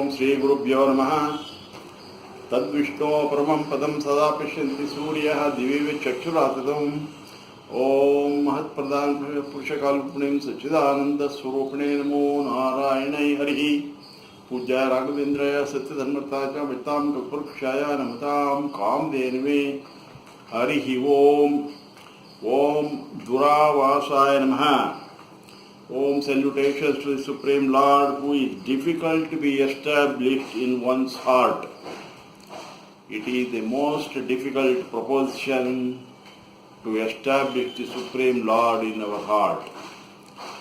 Sri Gurubhyo Namaha. Tadvishno Paramam Padam Sada Pishyanti Surya Divive Chakshuratatam. Om Mahat Pradhan Purushakalpunim Sachidananda Surupane Namo Narayanai Harihi. Pujya Raghavendraya Satyadharmartaja Vitam Kapurkshaya Namatam Kamdenve Harihi Om. Om Duraavaasaaya namah. Om salutations to the Supreme Lord, who is difficult to be established in one's heart. It is the most difficult proposition to establish the Supreme Lord in our heart.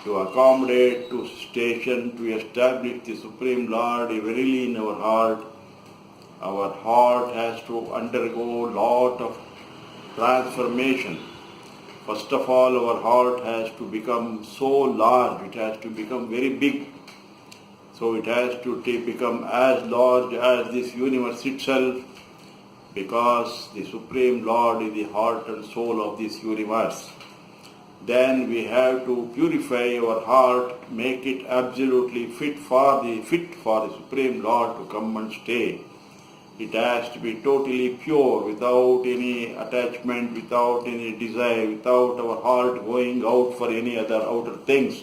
To accommodate, to station, to establish the Supreme Lord verily in our heart has to undergo a lot of transformation. First of all, our heart has to become so large, it has to become very big. So it has to become as large as this universe itself, because the Supreme Lord is the heart and soul of this universe. Then we have to purify our heart, make it absolutely fit for the Supreme Lord to come and stay. It has to be totally pure, without any attachment, without any desire, without our heart going out for any other outer things.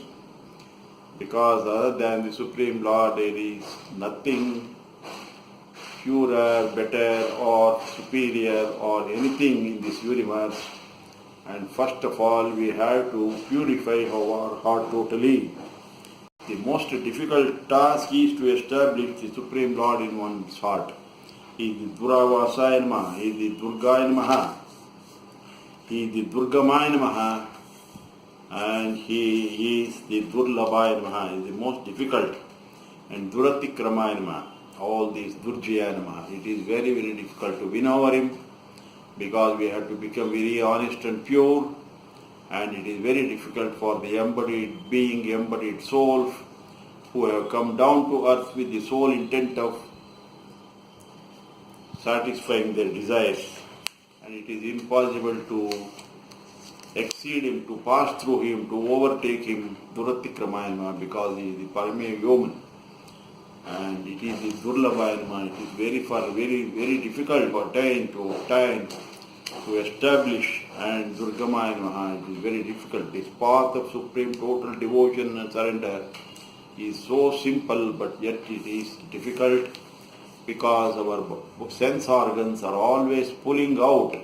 Because other than the Supreme Lord, there is nothing purer, better or superior or anything in this universe. And first of all, we have to purify our heart totally. The most difficult task is to establish the Supreme Lord in one's heart. He is the Duraavaasaaya namah, he is the Durgaaya namah, he is the Durgamaya namah, and he is the Durlabhaya namah. He is the most difficult. And Duratikramaya namah, all these Durjaya namah. It is very, very difficult to win over him, because we have to become very honest and pure, and it is very difficult for the embodied being, embodied souls who have come down to earth with the sole intent of satisfying their desires, and it is impossible to exceed him, to pass through him, to overtake him, Duratikramayana, because he is the Parame Yoman, and it is the Durlabhayana. It is very difficult to attain, to establish, and Durgamayana, it is very difficult. This path of supreme total devotion and surrender is so simple, but yet it is difficult, because our sense organs are always pulling out.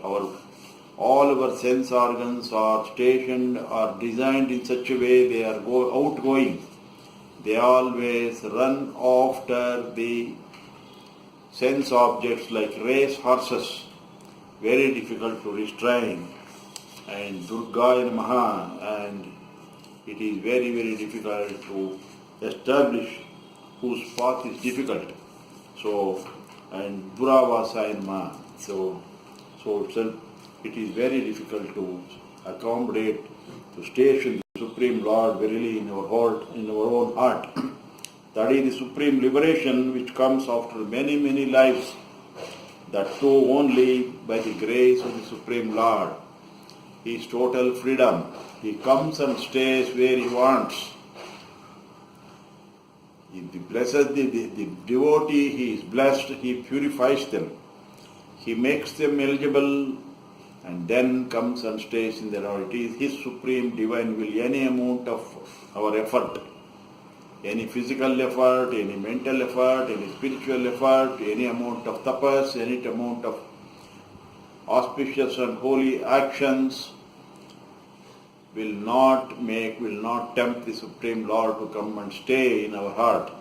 All our sense organs are stationed, are designed in such a way they are outgoing. They always run after the sense objects like race horses. Very difficult to restrain. And Durgaya Namaha, and it is very difficult to establish whose path is difficult. So, and Duraavaasaaya namah. So it is very difficult to accommodate, to station the Supreme Lord verily in our heart, in our own heart. That is the supreme liberation which comes after many lives. That too only by the grace of the Supreme Lord. His total freedom. He comes and stays where he wants. If the blessed, the devotee, he is blessed, he purifies them. He makes them eligible, and then comes and stays in their heart. It is his supreme divine will. Any amount of our effort, any physical effort, any mental effort, any spiritual effort, any amount of tapas, any amount of auspicious and holy actions will not tempt the Supreme Lord to come and stay in our heart.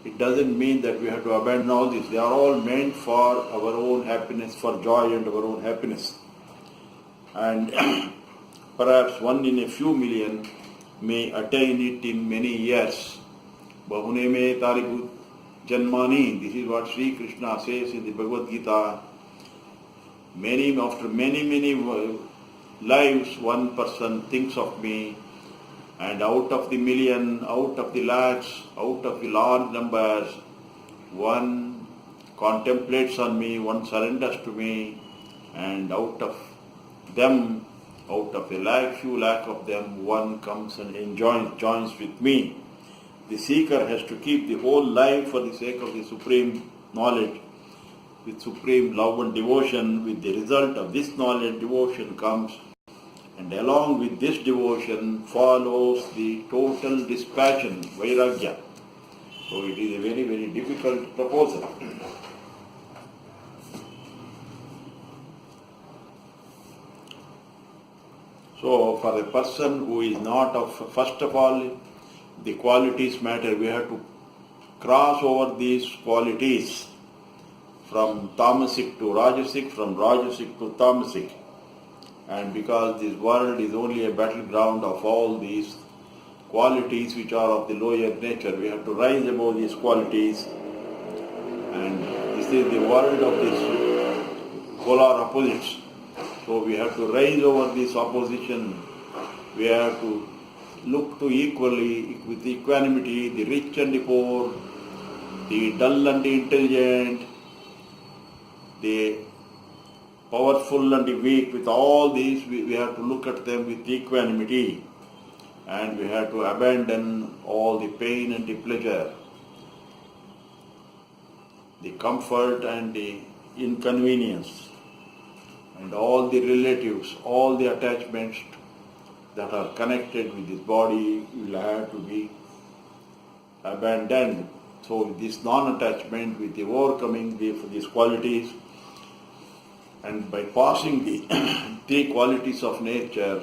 It doesn't mean that we have to abandon all this. They are all meant for our own happiness, for joy and our own happiness. And perhaps one in a few million may attain it in many years. Bahune me tarigu janmani. This is what Sri Krishna says in the Bhagavad Gita. After many lives, one person thinks of me, and out of the million, out of the lakhs, out of the large numbers, one contemplates on me, one surrenders to me, and out of them, out of a few lakh of them, one comes and joins with me. The seeker has to keep the whole life for the sake of the supreme knowledge, with supreme love and devotion. With the result of this knowledge, devotion comes, and along with this devotion follows the total dispassion, vairagya. So it is a very, very difficult proposal. So for a person who is not of, first of all, the qualities matter. We have to cross over these qualities from tamasic to rajasic, from rajasic to tamasic. And because this world is only a battleground of all these qualities which are of the lower nature, we have to rise above these qualities. And this is the world of these polar opposites. So we have to rise over this opposition. We have to look to equally, with equanimity, the rich and the poor, the dull and the intelligent, the powerful and the weak. With all these, we have to look at them with equanimity, and we have to abandon all the pain and the pleasure, the comfort and the inconvenience, and all the relatives, all the attachments that are connected with this body will have to be abandoned. So this non-attachment, with the overcoming these qualities, and by passing the three qualities of nature,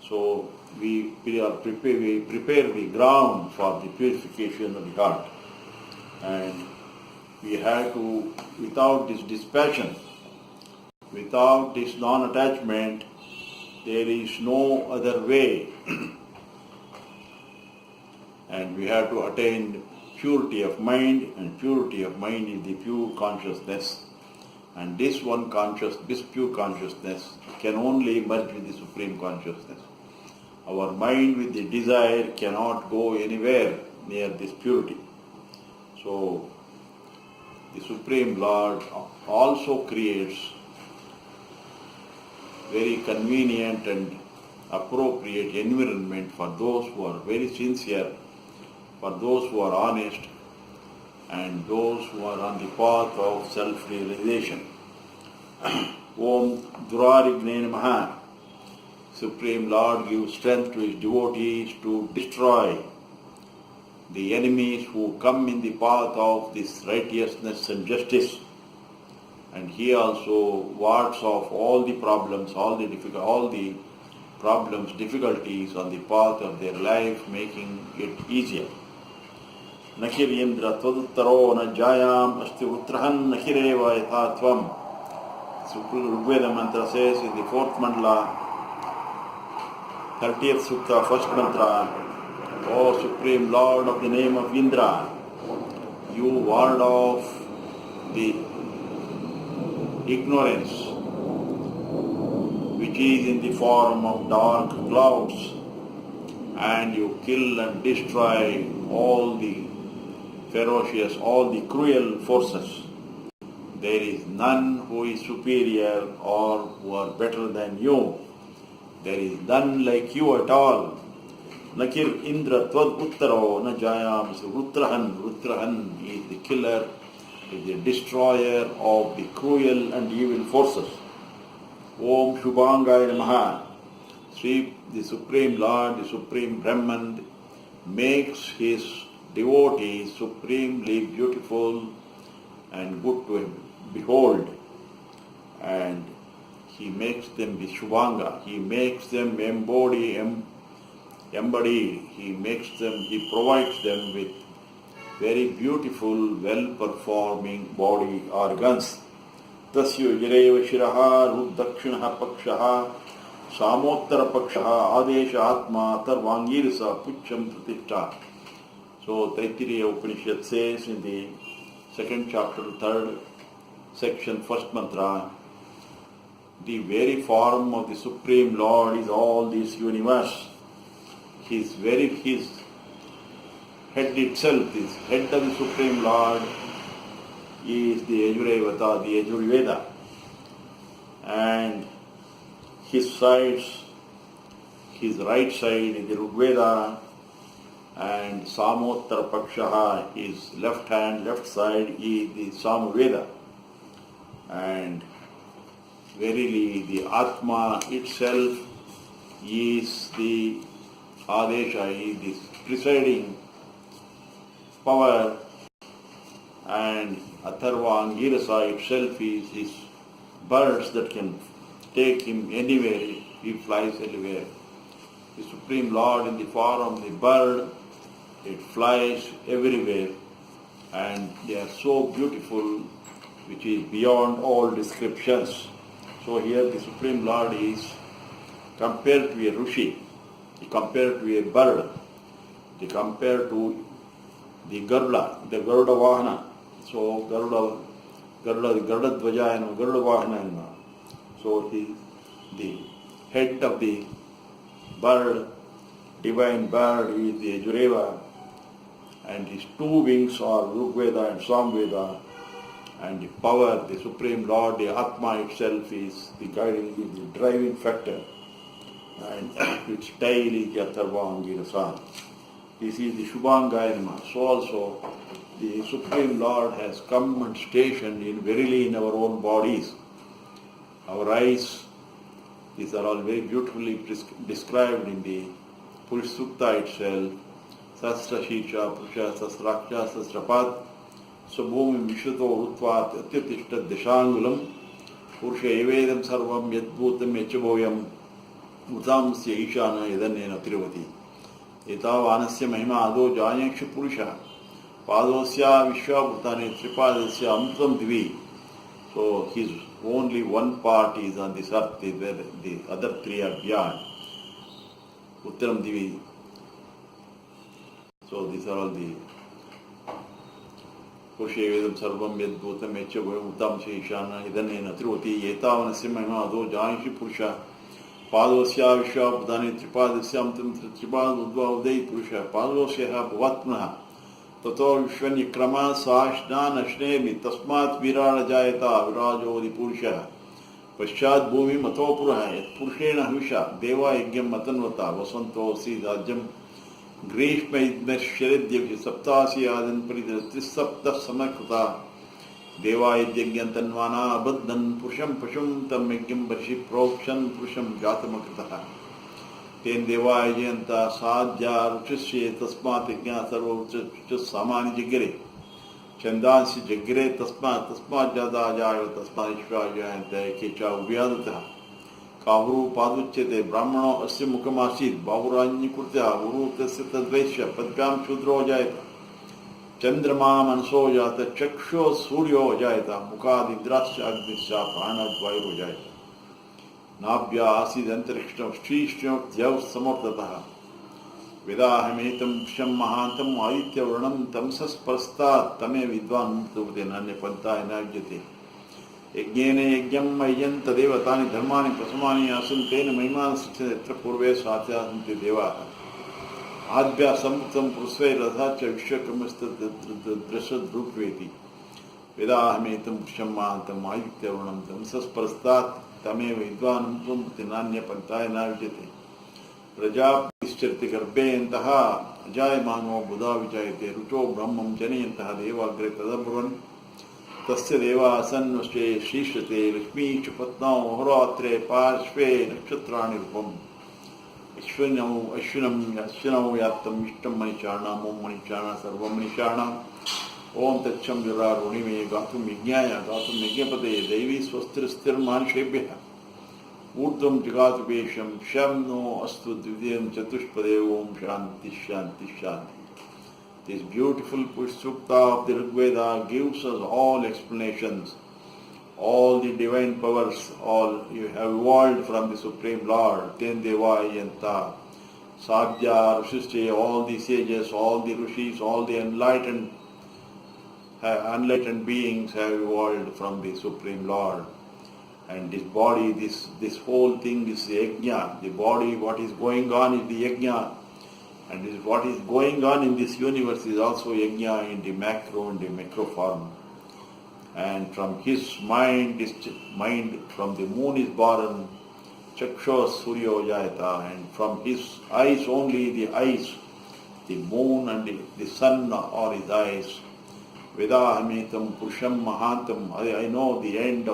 so we prepare the ground for the purification of the heart. And we have to, without this dispassion, without this non-attachment, there is no other way. And we have to attain purity of mind, and purity of mind is the pure consciousness. And this one this pure consciousness can only merge with the supreme consciousness. Our mind with the desire cannot go anywhere near this purity. So the Supreme Lord also creates very convenient and appropriate environment for those who are very sincere, for those who are honest, and those who are on the path of self-realization. Om Duraavaasaaya. Supreme Lord gives strength to His devotees to destroy the enemies who come in the path of this righteousness and justice. And He also wards off all the problems, all the difficulties on the path of their life, making it easier. Nakhir Indra Tvaduttaro na Jayam Asti Utrahan Nakhireva Yathatvam. Rigveda mantra says in the fourth mandala, 30th Sukta, first mantra, O Supreme Lord of the name of Indra, you ward off the ignorance which is in the form of dark clouds, and you kill and destroy all the ferocious, all the cruel forces. There is none who is superior or who are better than you. There is none like you at all. Nakir Indra Tvad Uttaro na Jayam. So Rutrahan is the killer, is the destroyer of the cruel and evil forces. Om Shubhangaya Namaha. The Supreme Lord, the Supreme Brahman, makes his devotees supremely beautiful and good to behold. And he makes them be Shubhanga. He makes them embodied. He provides them with very beautiful, well-performing body organs. Tasya Jireva Shiraha Ruddakshinaha Pakshaha Samottara Pakshaha Adesha Atma Tarvangirsa Pucham Pratishtha. So Taittiriya Upanishad says in the second chapter, third section, first mantra, the very form of the Supreme Lord is all this universe. His head itself, this head of the Supreme Lord is the Yajurveda, the Yajurveda. And his sides, his right side is the Rigveda, and Samottara Pakshaha, his left hand, left side is the Samaveda. And verily the Atma itself is the Adesha, is the presiding power, and Atharva Angirasa itself is his birds that can take him anywhere, he flies anywhere. The Supreme Lord in the form of the bird, it flies everywhere, and they are so beautiful, which is beyond all descriptions. So here the Supreme Lord is compared to a Rishi, he compared to a bird, he compared to the Garuda Vahana. So Garuda Dvajayana, Garuda Vahana. So he, the head of the bird, divine bird, is the Duraavaasaaya, and his two wings are Rigveda and Samveda, and the power, the Supreme Lord, the Atma itself is the guiding, the driving factor, and its tail is the Atharva Angirasa. This is the Shubhangaya Namah. So also the Supreme Lord has come and stationed verily in our own bodies. Our eyes, these are all very beautifully described in the Purush Sukta itself. Sastra Shisha, Purusha, Sasraksha, Sasrapad, Sabhumi Vishwato Rutvat, Atyatishta Deshangulam, Purusha Evedam Sarvam Yadbhutam Yachabhoyam, Utamsya Ishana Yadanena Tiruvati. Etavanasya Mahima Ado Jayaksha Purusha, Padosya Vishwabhutani Tripadasya Amtam Divi. So his only one part is on this earth, the other three are beyond. Uttaram Divi. So these are all the Purushevedam Sarvam Yadbhutam Yachabhoyam Utam Shishana Idanena Tiruvati Etavanasya Mahima Ado Jayaksha Purusha, Padosya Vishwabhutani Tripadasya Amtam Tripad Udvavadai Purusha, Padosya Bhavatmana Tato Vishwanya Krama Sashnan Ashnemi Tasmat Virana Jayata Virajodi Purusha Paschad Bhumi Matopura Yat Purushena Hvisha Deva Yajnam Matanvata Vasanto Siddhajam Grishma Idmer Sharidyav Saptasi Adan Paridra Trisapta Samakrata Deva Yajnam Tanvana Abaddan Purusham Pashum Tam Yajnam Barshi Prokshan Purusham Gatamakrata Ten Deva Yajnanta Sadhya Ruchasya Tasmat Yajna Sarva Ruchas Samani Jagire Chandansi Jagire Tasmat Jada Jaya Tasmat Ishva Jayanta Kecha Uvyadata Kavru Paduchete Brahmano Asya Mukamasid Bahuranyi Kurta Uru Tasya Tadvesha Padpyam Shudro Jayata Chandrama Manso Jata Chaksho Suryo Jayata Mukadi Drasya Agnisya Prana Dvairo Jayata Nabhya Asid Antarikshtam Shrishtam Dhyav Samortataha Vedahametam Sham Mahantam Aditya Vranam Tamsas Prastat Tame Vidvan Mukhtavate Nanya Panta Enajyate Yajnene Yajnam Mayanta Devatani Dharmani Prasamani Asan Tena Mahimana Sikshetra Purve Satyasante Devaha Adhya Samuktam Prasve Radhacha Vishwakamasta Drasad Rutveti Vedahametam Sham Mahantam Aditya Vranam Tamsas Prastat Tame Vidvan Mukhtavate Nanya Panta Enajyate Prajapishchirti Garbentaha Jayamano Buddha Vijayate Rucho Brahmam Janyantaha Devagre Tadabhuran Tasya Deva Asanvashe Shrishate Lakshmi Chupatnao Horatre Parshve Nakshatrani Rupam Ashvinam Yattam Ishtam Manicharna Mom Manicharna Sarvam Manicharna Om Tacham Virar Unime Gatum Yajnaya Gatum Yajnapate Devi Swastir Manshebhya Urdhvam Jagatupesham Shamno Astu Dvidyam Chatushpade Om Shanti Shanti Shanti. This beautiful Purush Sukta of the Rigveda gives us all explanations, all the divine powers, all you have evolved from the Supreme Lord, Ten Deva Yanta, Sadhya, Rishishya, all the sages, all the Rishis, all the enlightened beings have evolved from the Supreme Lord. And this body, this whole thing is the yajna. The body, what is going on is the yajna. And what is going on in this universe is also yajna in the macro and the micro form. And from his mind, from the moon is born, Chaksho Suryo Jayata, and from his eyes only the eyes The moon and the sun are his eyes. Vedahamitam Purusham Mahantam. I know the end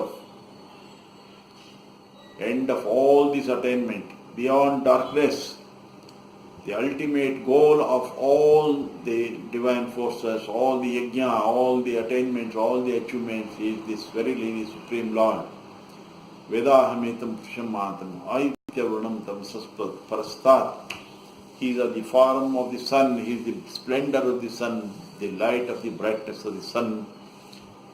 of all this attainment, beyond darkness. The ultimate goal of all the divine forces, all the yajna, all the attainments, all the achievements is this verily the Supreme Lord. Vedahamitam Purusham Mahantam. Aitya Vrunam Tam Parastat. He is the form of the sun, he is the splendor of the sun, the light of the brightness of the sun,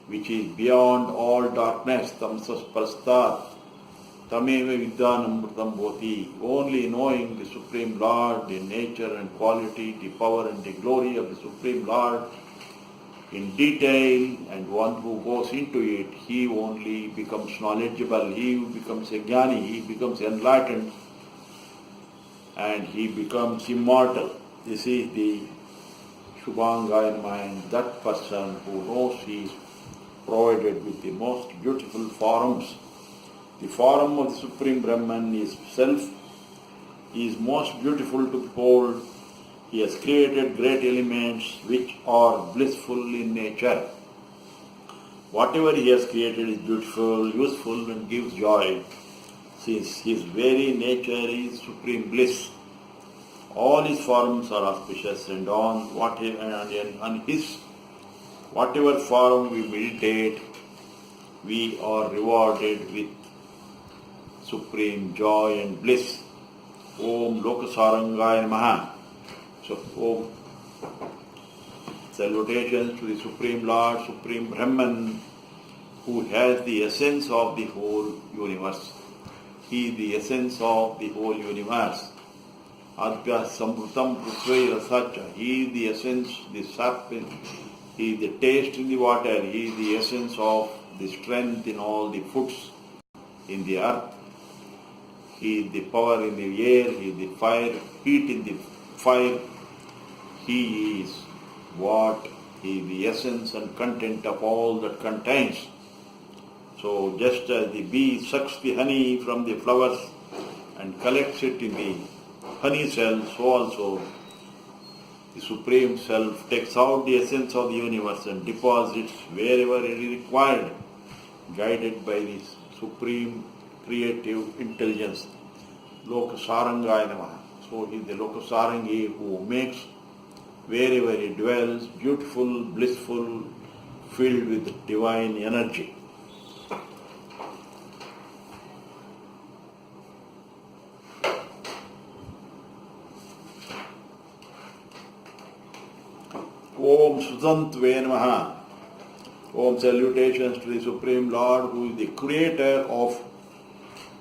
which is beyond all darkness. Tamsas Parastat. Tameva Vidyanamritam Bhoti. Only knowing the Supreme Lord, the nature and quality, the power and the glory of the Supreme Lord in detail, and one who goes into it, he only becomes knowledgeable, he becomes a jnani, he becomes enlightened, and he becomes immortal. This is the Shubhangaya mind. That person who knows he is provided with the most beautiful forms. The form of the Supreme Brahman is self. He is most beautiful to behold. He has created great elements which are blissful in nature. Whatever he has created is beautiful, useful, and gives joy, since his very nature is supreme bliss. All his forms are auspicious, and on his whatever form we meditate, we are rewarded with supreme joy and bliss. Om Lokasarangaya Namaha. So, Om. Salutations to the Supreme Lord, Supreme Brahman, who has the essence of the whole universe. He is the essence of the whole universe. Advya Samrutam Prithvi Rasacha. He is the essence, the sap, he is the taste in the water, he is the essence of the strength in all the foods in the earth. He is the power in the air, he is the fire, heat in the fire. He is what? He is the essence and content of all that contains. So just as the bee sucks the honey from the flowers and collects it in the honey cell, so also the Supreme Self takes out the essence of the universe and deposits wherever it is required, guided by this Supreme Creative Intelligence. Lokasarangaya Namah. So he is the Lokasarangi who makes wherever he dwells beautiful, blissful, filled with divine energy. Om Sudantve Namaha. Om salutations to the Supreme Lord, who is the creator of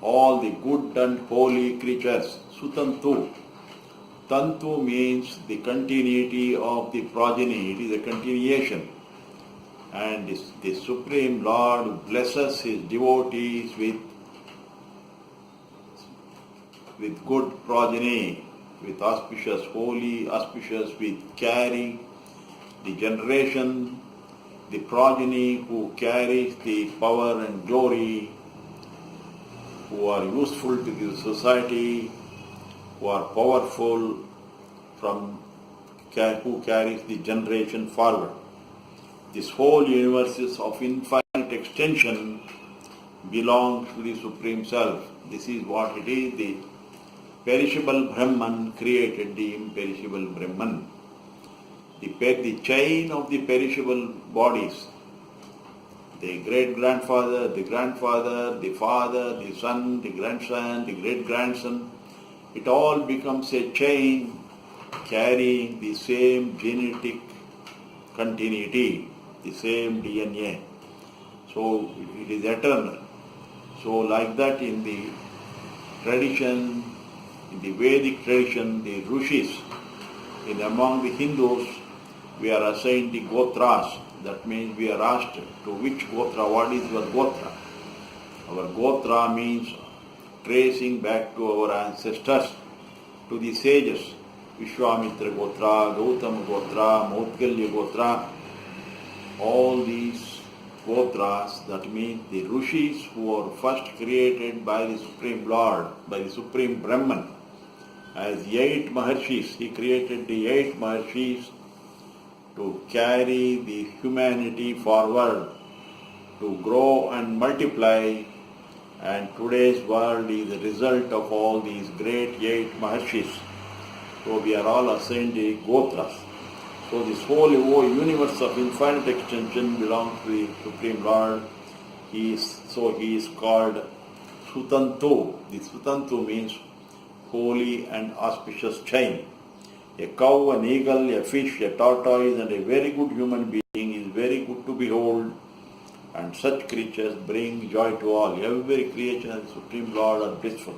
all the good and holy creatures. Sutantu. Tantu means the continuity of the progeny. It is a continuation. And the Supreme Lord blesses his devotees with good progeny, with auspicious, holy, auspicious, with carry the generation, the progeny who carries the power and glory, who are useful to the society, who are powerful, who carries the generation forward. This whole universe is of infinite extension, belongs to the Supreme Self. This is what it is. The perishable Brahman created the imperishable Brahman. The chain of the perishable bodies, the great-grandfather, the grandfather, the father, the son, the grandson, the great-grandson, it all becomes a chain carrying the same genetic continuity, the same DNA. So it is eternal. So like that in the tradition, in the Vedic tradition, the Rishis, among the Hindus, we are assigned the Gotras. That means we are asked to which Gotra, what is your Gotra? Our Gotra means tracing back to our ancestors, to the sages, Vishwamitra Gotra, Gautama Gotra, Maudgalya Gotra. All these Gotras, that means the Rishis who were first created by the Supreme Lord, by the Supreme Brahman. as 8 Maharshis. He created the 8 Maharshis to carry the humanity forward, to grow and multiply, and today's world is the result of all these great 8 Maharshis. So we are all assigned the Gotras. So this whole universe of infinite extension belongs to the Supreme Lord. He is called Sutantu. The Sutantu means holy and auspicious chain. A cow, an eagle, a fish, a tortoise, and a very good human being is very good to behold, and such creatures bring joy to all. Every creation of the Supreme Lord are blissful.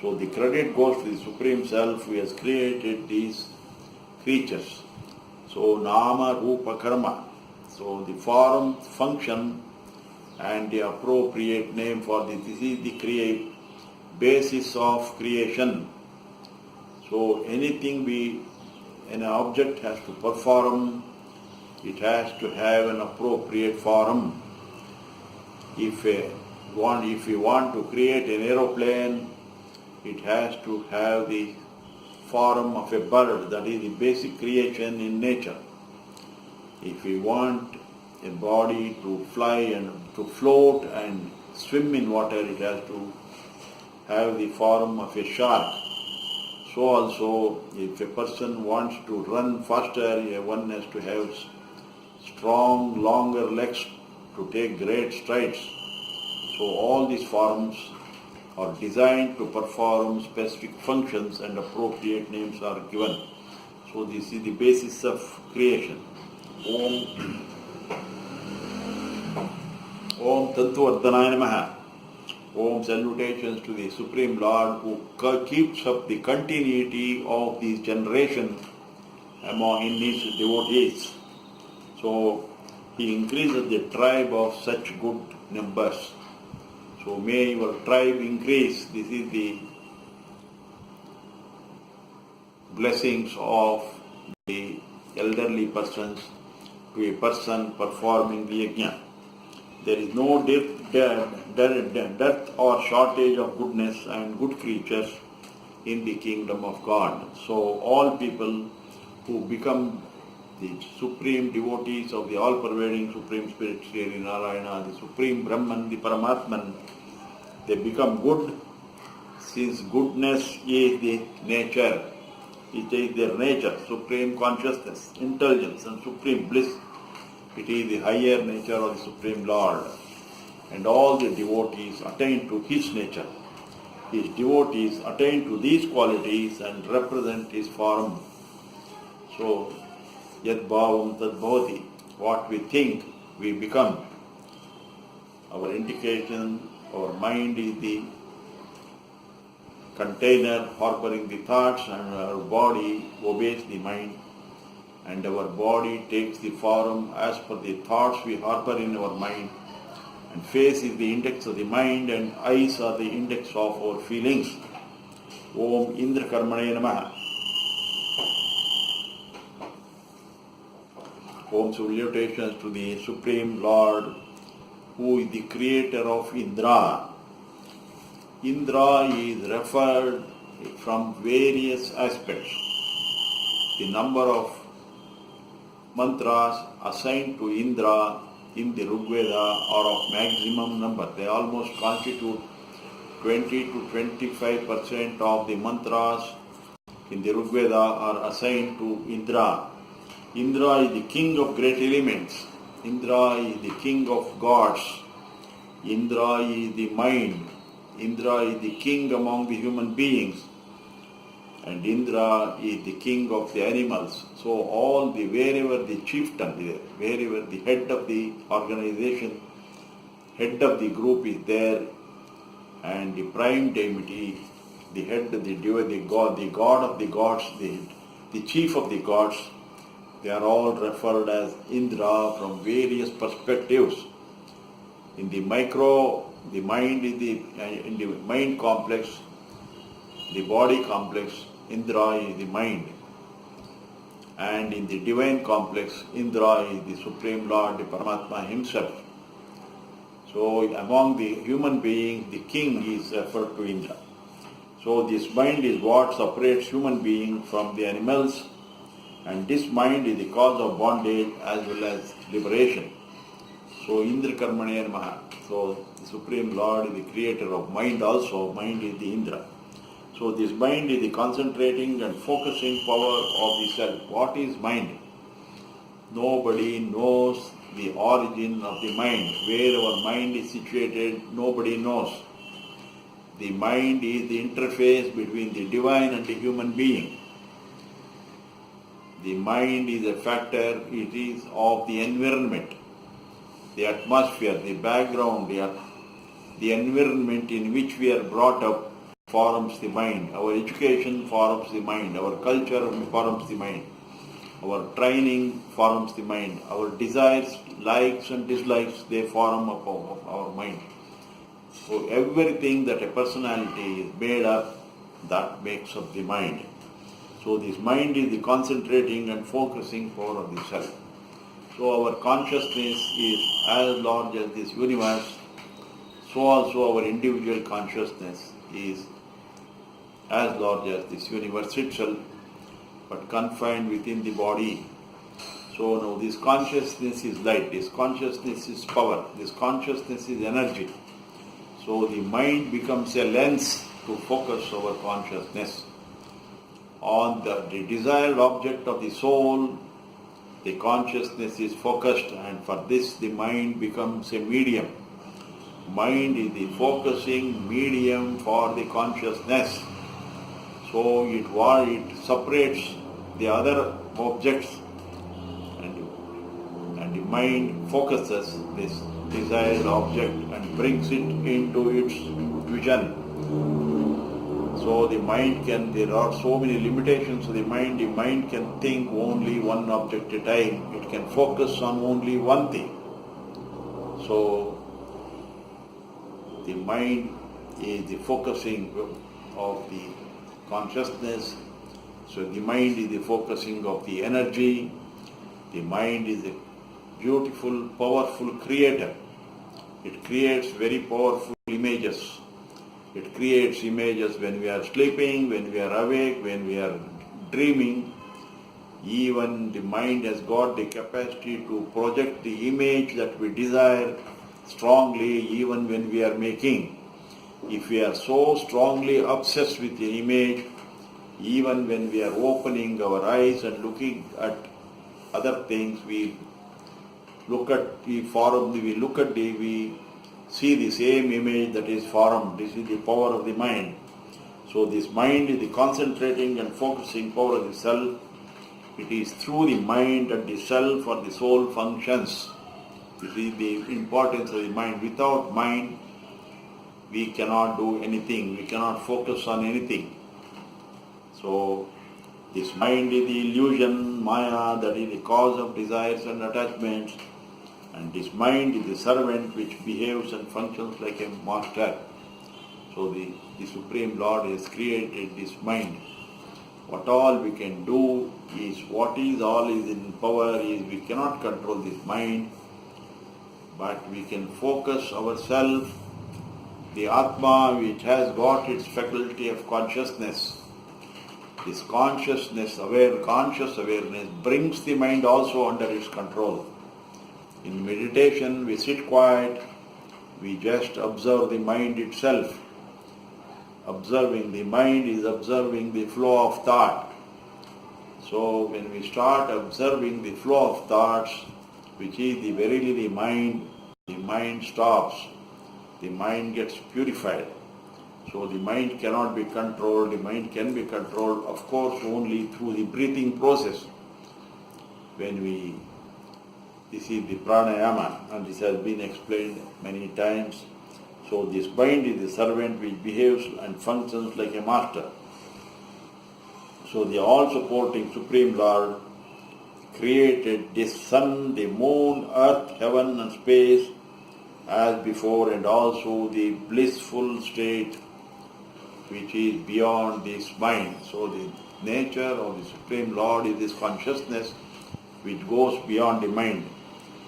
So the credit goes to the Supreme Self who has created these creatures. So nama, rupa, karma. So the form, function, and the appropriate name for this is the basis of creation. So anything an object has to perform, it has to have an appropriate form. If you want to create an aeroplane, it has to have the form of a bird. That is the basic creation in nature. If we want a body to fly and to float and swim in water, it has to have the form of a shark. So also, if a person wants to run faster, one has to have strong, longer legs to take great strides. So all these forms are designed to perform specific functions, and appropriate names are given. So this is the basis of creation. Om Tantvardhanaya Namaha. Om, salutations to the Supreme Lord who keeps up the continuity of these generations in his devotees. So he increases the tribe of such good numbers. So may your tribe increase. This is the blessings of the elderly persons to a person performing the yajna. There is no dearth or shortage of goodness and good creatures in the kingdom of God. So all people who become the supreme devotees of the all-pervading Supreme Spirit, Sri Narayana, the Supreme Brahman, the Paramatman, they become good, since goodness is the nature. It is their nature, supreme consciousness, intelligence and supreme bliss. It is the higher nature of the Supreme Lord. And all the devotees attain to His nature. His devotees attain to these qualities and represent His form. So, yad bhavam tad bhavati. What we think, we become. Our indication, our mind is the container harboring the thoughts, and our body obeys the mind. And our body takes the form as per the thoughts we harbor in our mind. And face is the index of the mind, and eyes are the index of our feelings. Om Indra Karmane Namaha. Om salutations to the Supreme Lord, who is the creator of Indra. Indra is referred from various aspects. The number of mantras assigned to Indra in the Rigveda are of maximum number. They almost constitute 20 to 25% of the mantras in the Rigveda are assigned to Indra. Indra is the king of great elements. Indra is the king of gods. Indra is the mind. Indra is the king among the human beings. And Indra is the king of the animals. So wherever the chieftain, wherever the head of the organization, head of the group is there, and the prime deity, the head of the god of the gods, the chief of the gods, they are all referred as Indra from various perspectives. In the micro, the mind is in the mind complex, the body complex, Indra is the mind. And in the divine complex, Indra is the Supreme Lord, the Paramatma himself. So among the human beings, the king is referred to Indra. So this mind is what separates human being from the animals, and this mind is the cause of bondage as well as liberation. So Indra Karmane Namaha. So the Supreme Lord is the creator of mind also. Mind is the Indra. So this mind is the concentrating and focusing power of the self. What is mind? Nobody knows the origin of the mind. Where our mind is situated, nobody knows. The mind is the interface between the divine and the human being. The mind is a factor, it is of the environment, the atmosphere, the background, the environment in which we are brought up forms the mind. Our education forms the mind. Our culture forms the mind. Our training forms the mind. Our desires, likes and dislikes, they form up of our mind. So everything that a personality is made up, that makes up the mind. So this mind is the concentrating and focusing power of the self. So our consciousness is as large as this universe, so also our individual consciousness is as large as this universe itself, but confined within the body. So now this consciousness is light, this consciousness is power, this consciousness is energy. So the mind becomes a lens to focus our consciousness on the desired object of the soul. The consciousness is focused, and for this the mind becomes a medium. Mind is the focusing medium for the consciousness. So it separates the other objects, and the mind focuses this desired object and brings it into its vision. So the mind there are so many limitations to the mind can think only one object at a time, it can focus on only one thing. So the mind is the focusing of the consciousness, so the mind is the focusing of the energy, the mind is a beautiful, powerful creator. It creates very powerful images. It creates images when we are sleeping, when we are awake, when we are dreaming. Even the mind has got the capacity to project the image that we desire strongly even when we are making. If we are so strongly obsessed with the image, even when we are opening our eyes and looking at other things, we see the same image that is formed. This is the power of the mind. So this mind is the concentrating and focusing power of the self. It is through the mind that the self or the soul functions. This is the importance of the mind. Without mind, we cannot do anything. We cannot focus on anything. So this mind is the illusion, Maya, that is the cause of desires and attachments. And this mind is the servant which behaves and functions like a master. So the Supreme Lord has created this mind. What all we can do is, what is all is in power is, we cannot control this mind, but we can focus ourselves, the Atma which has got its faculty of consciousness. This conscious awareness brings the mind also under its control. In meditation, we sit quiet, we just observe the mind itself. Observing the mind is observing the flow of thought. So when we start observing the flow of thoughts, which is verily the mind stops, the mind gets purified. So the mind cannot be controlled. The mind can be controlled, of course, only through the breathing process. This is the pranayama, and this has been explained many times. So this mind is the servant which behaves and functions like a master. So the all-supporting Supreme Lord created this sun, the moon, earth, heaven and space as before, and also the blissful state which is beyond this mind. So the nature of the Supreme Lord is this consciousness which goes beyond the mind.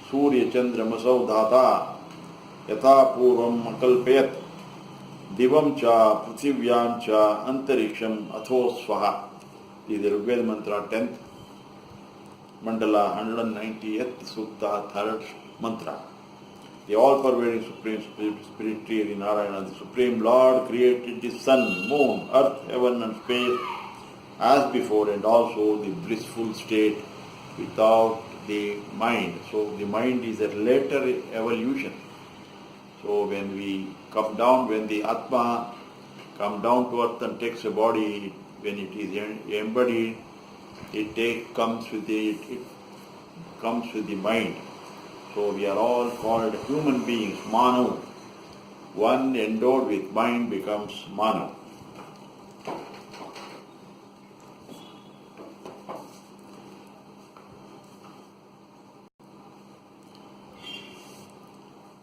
Surya Chandra Masau Dhata Yatha Purvam Akalpayat Divam cha, Prithivyan cha, Antariksham, Atho Swaha. This is the Rigveda mantra, 10th mandala, 190th sutta, 3rd mantra. The all-pervading Supreme Spirit, Sri Narayana, the Supreme Lord, created the sun, moon, earth, heaven and space as before, and also the blissful state without the mind. So the mind is a later evolution. So when we come down, when the Atma comes down to earth and takes a body, when it is embodied, it comes with the mind. So we are all called human beings, Manu. One endowed with mind becomes Manu.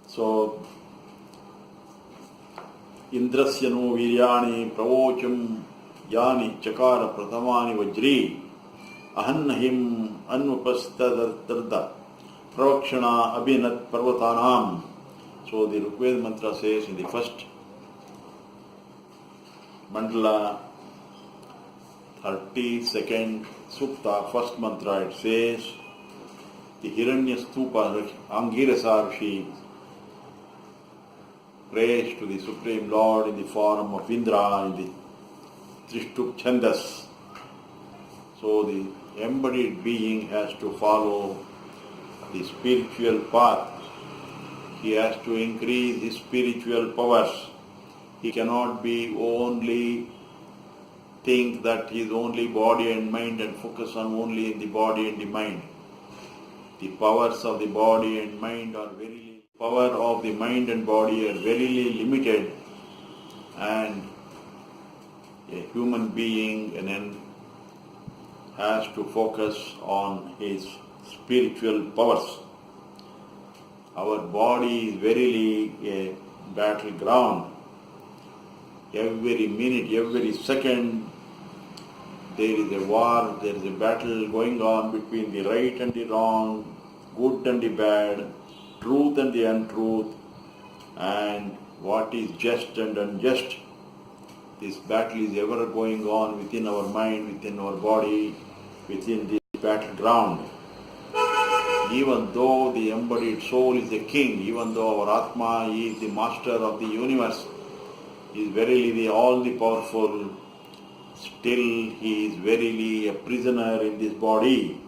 So, Indrasya no viryani pravochanam yani chakara pratamani vajri ahannahim anupasthadarda pravachanam abhinat pravachanam. So the Rigveda mantra says in the first mandala, 32nd sutta, first mantra, it says, the Hiranya Stupa Angirasa Rishi prays to the Supreme Lord in the form of Indra in the Trishtup Chandas. So the embodied being has to follow the spiritual path. He has to increase his spiritual powers. He cannot be only think that he is only body and mind and focus on only in the body and the mind. The powers of the body and mind are very limited, and a human being has to focus on his spiritual powers. Our body is verily a battleground. Every minute, every second, there is a war, there is a battle going on between the right and the wrong, good and the bad, truth and the untruth, and what is just and unjust. This battle is ever going on within our mind, within our body, within the battleground. Even though the embodied soul is the king, even though our Atma is the master of the universe, is verily the all-powerful, still he is verily a prisoner in this body.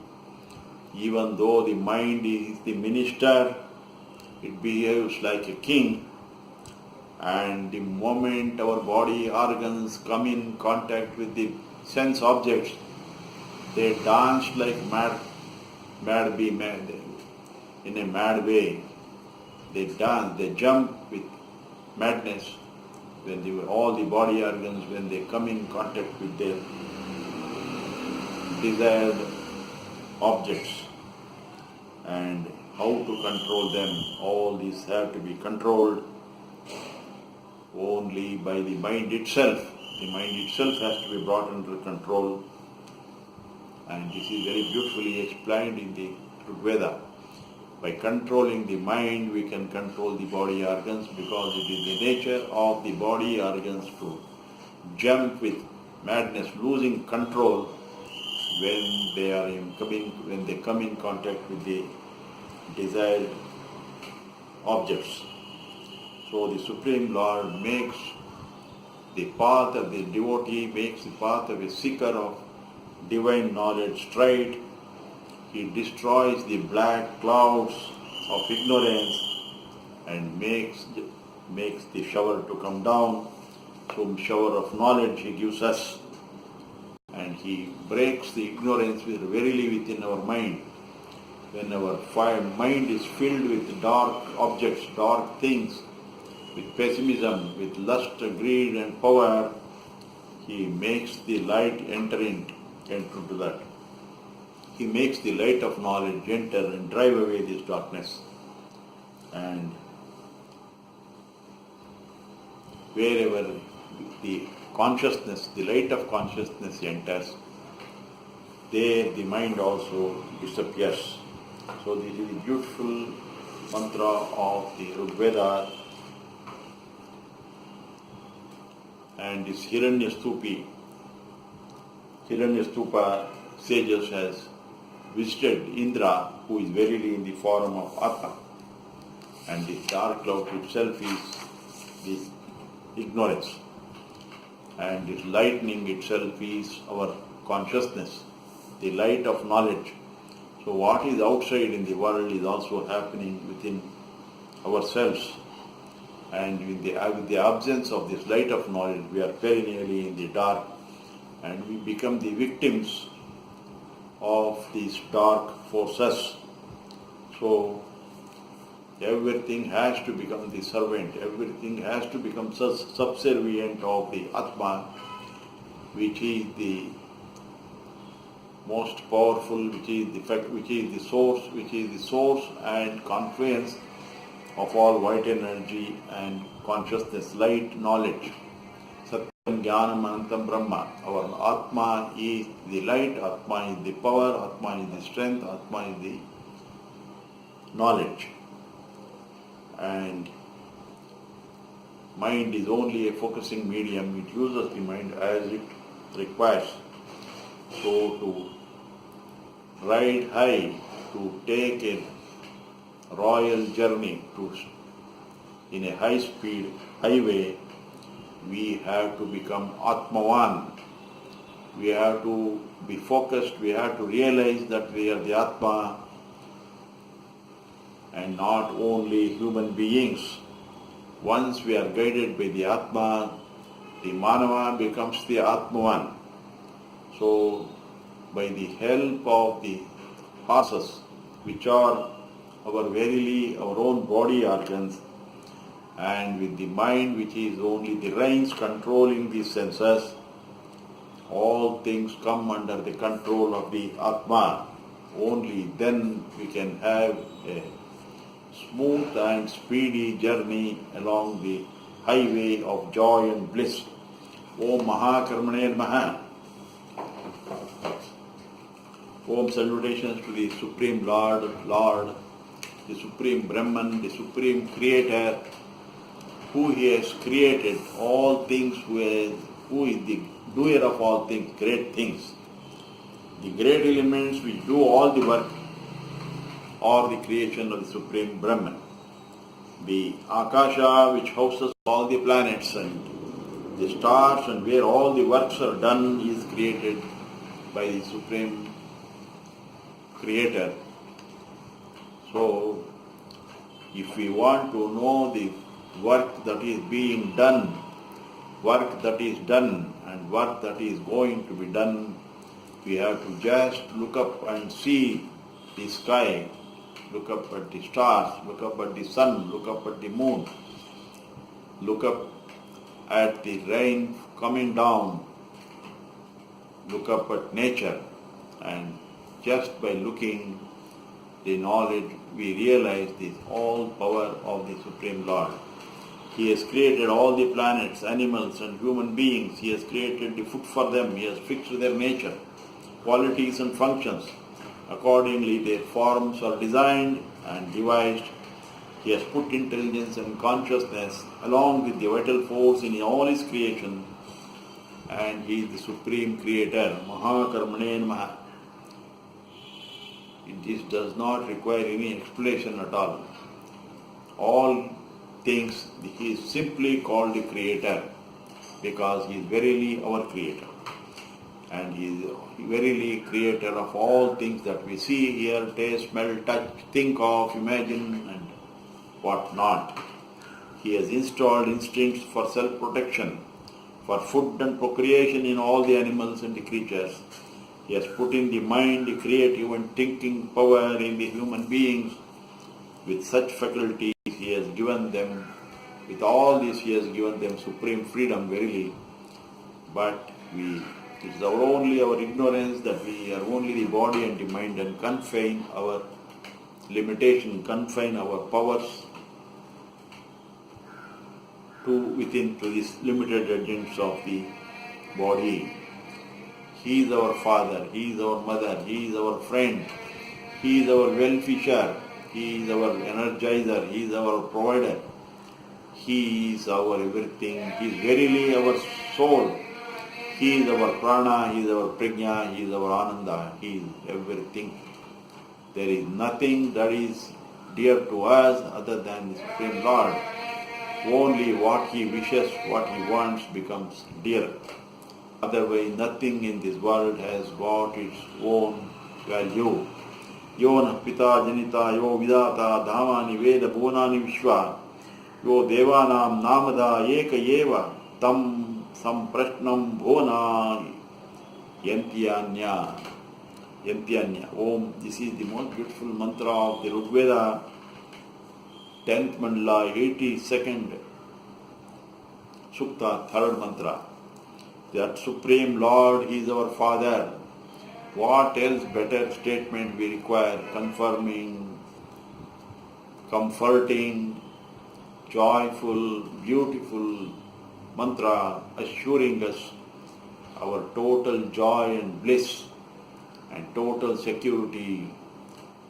Even though the mind is the minister, it behaves like a king, and the moment our body organs come in contact with the sense objects, they dance like mad in a mad way. They dance, they jump with madness when all the body organs, when they come in contact with their desired objects. And how to control them, all these have to be controlled only by the mind itself. The mind itself has to be brought under control, and this is very beautifully explained in the Rigveda. By controlling the mind, we can control the body organs, because it is the nature of the body organs to jump with madness, losing control when they come in contact with the desired objects. So the Supreme Lord makes the path of the devotee, makes the path of a seeker of divine knowledge straight. He destroys the black clouds of ignorance and makes the shower to come down. So shower of knowledge he gives us, and he breaks the ignorance verily within our mind. When our mind is filled with dark objects, dark things, with pessimism, with lust, greed and power, he makes the light enter into that. He makes the light of knowledge enter and drive away this darkness. And wherever the consciousness, the light of consciousness enters, there the mind also disappears. So this is the beautiful mantra of the Rigveda. and this Hiranyastupa sages has visited Indra, who is verily in the form of Atma. And this dark cloud itself is the ignorance. And this lightning itself is our consciousness, the light of knowledge. So what is outside in the world is also happening within ourselves. And with the absence of this light of knowledge, we are perennially in the dark, and we become the victims of these dark forces. So everything has to become the servant, everything has to become subservient of the Atma, which is the most powerful, which is the source and confluence of all white energy and consciousness, light, knowledge. Satyam Jnanam Anantam Brahma. Our Atma is the light, Atma is the power, Atma is the strength, Atma is the knowledge. And mind is only a focusing medium. It uses the mind as it requires. So to ride high, to take a royal journey in a high-speed highway, we have to become Atmavan. We have to be focused, we have to realize that we are the Atma and not only human beings. Once we are guided by the Atma, the Manava becomes the Atmavan. So, by the help of the horses, which are our own body organs, and with the mind, which is only the reins controlling the senses, all things come under the control of the Atma. Only then we can have a smooth and speedy journey along the highway of joy and bliss. Om Mahakarmane Namaha. Om salutations to the Supreme Lord, the Supreme Brahman, the Supreme Creator, who He has created all things, who is the doer of all things, great things. The great elements which do all the work are the creation of the Supreme Brahman. The Akasha, which houses all the planets and the stars, and where all the works are done, is created by the Supreme Creator. So, if we want to know the work that is being done, work that is done, and work that is going to be done, we have to just look up and see the sky, look up at the stars, look up at the sun, look up at the moon, look up at the rain coming down, look up at nature, and just by looking the knowledge, we realize this all power of the Supreme Lord. He has created all the planets, animals and human beings. He has created the food for them. He has fixed their nature, qualities and functions. Accordingly, their forms are designed and devised. He has put intelligence and consciousness along with the vital force in all His creation. And He is the Supreme Creator. Mahakarmane Namaha. This does not require any explanation at all. All things, He is simply called the Creator because He is verily our Creator. And He is verily Creator of all things that we see, hear, taste, smell, touch, think of, imagine, and what not. He has installed instincts for self-protection, for food and procreation in all the animals and the creatures. He has put in the mind the creative and thinking power in the human beings. With such faculties, He has given them, with all this He has given them supreme freedom, verily. But it is only our ignorance that we are only the body and the mind, and confine our limitation, confine our powers to these limited agents of the body. He is our father, He is our mother, He is our friend, He is our well-fisher, He is our energizer, He is our provider, He is our everything. He is verily our soul. He is our prana, He is our prajna, He is our ananda, He is everything. There is nothing that is dear to us other than the Supreme Lord. Only what He wishes, what He wants becomes dear. Otherwise, nothing in this world has got its own value. Yo na pita janita, yo vidata, dhamani veda bhunani vishwa, yo devanam namada eka eva, tam samprashnam bhuna yantyanya. Yantyanya. Om. This is the most beautiful mantra of the Rigveda, 10th mandala, 82nd Sukta, 3rd mantra. That Supreme Lord is our Father. What else better statement we require? Confirming, comforting, joyful, beautiful mantra assuring us our total joy and bliss and total security,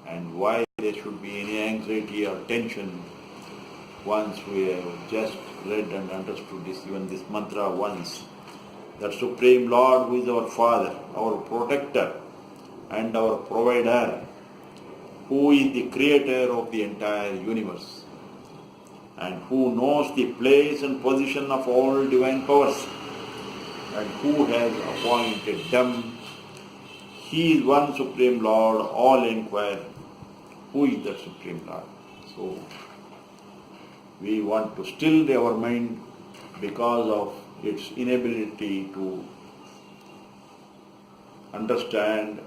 and why there should be any anxiety or tension once we have just read and understood this, even this mantra once. That Supreme Lord who is our Father, our Protector and our Provider, who is the Creator of the entire universe and who knows the place and position of all divine powers and who has appointed them. He is one Supreme Lord. All inquire, who is that Supreme Lord? So, we want to still our mind because of its inability to understand,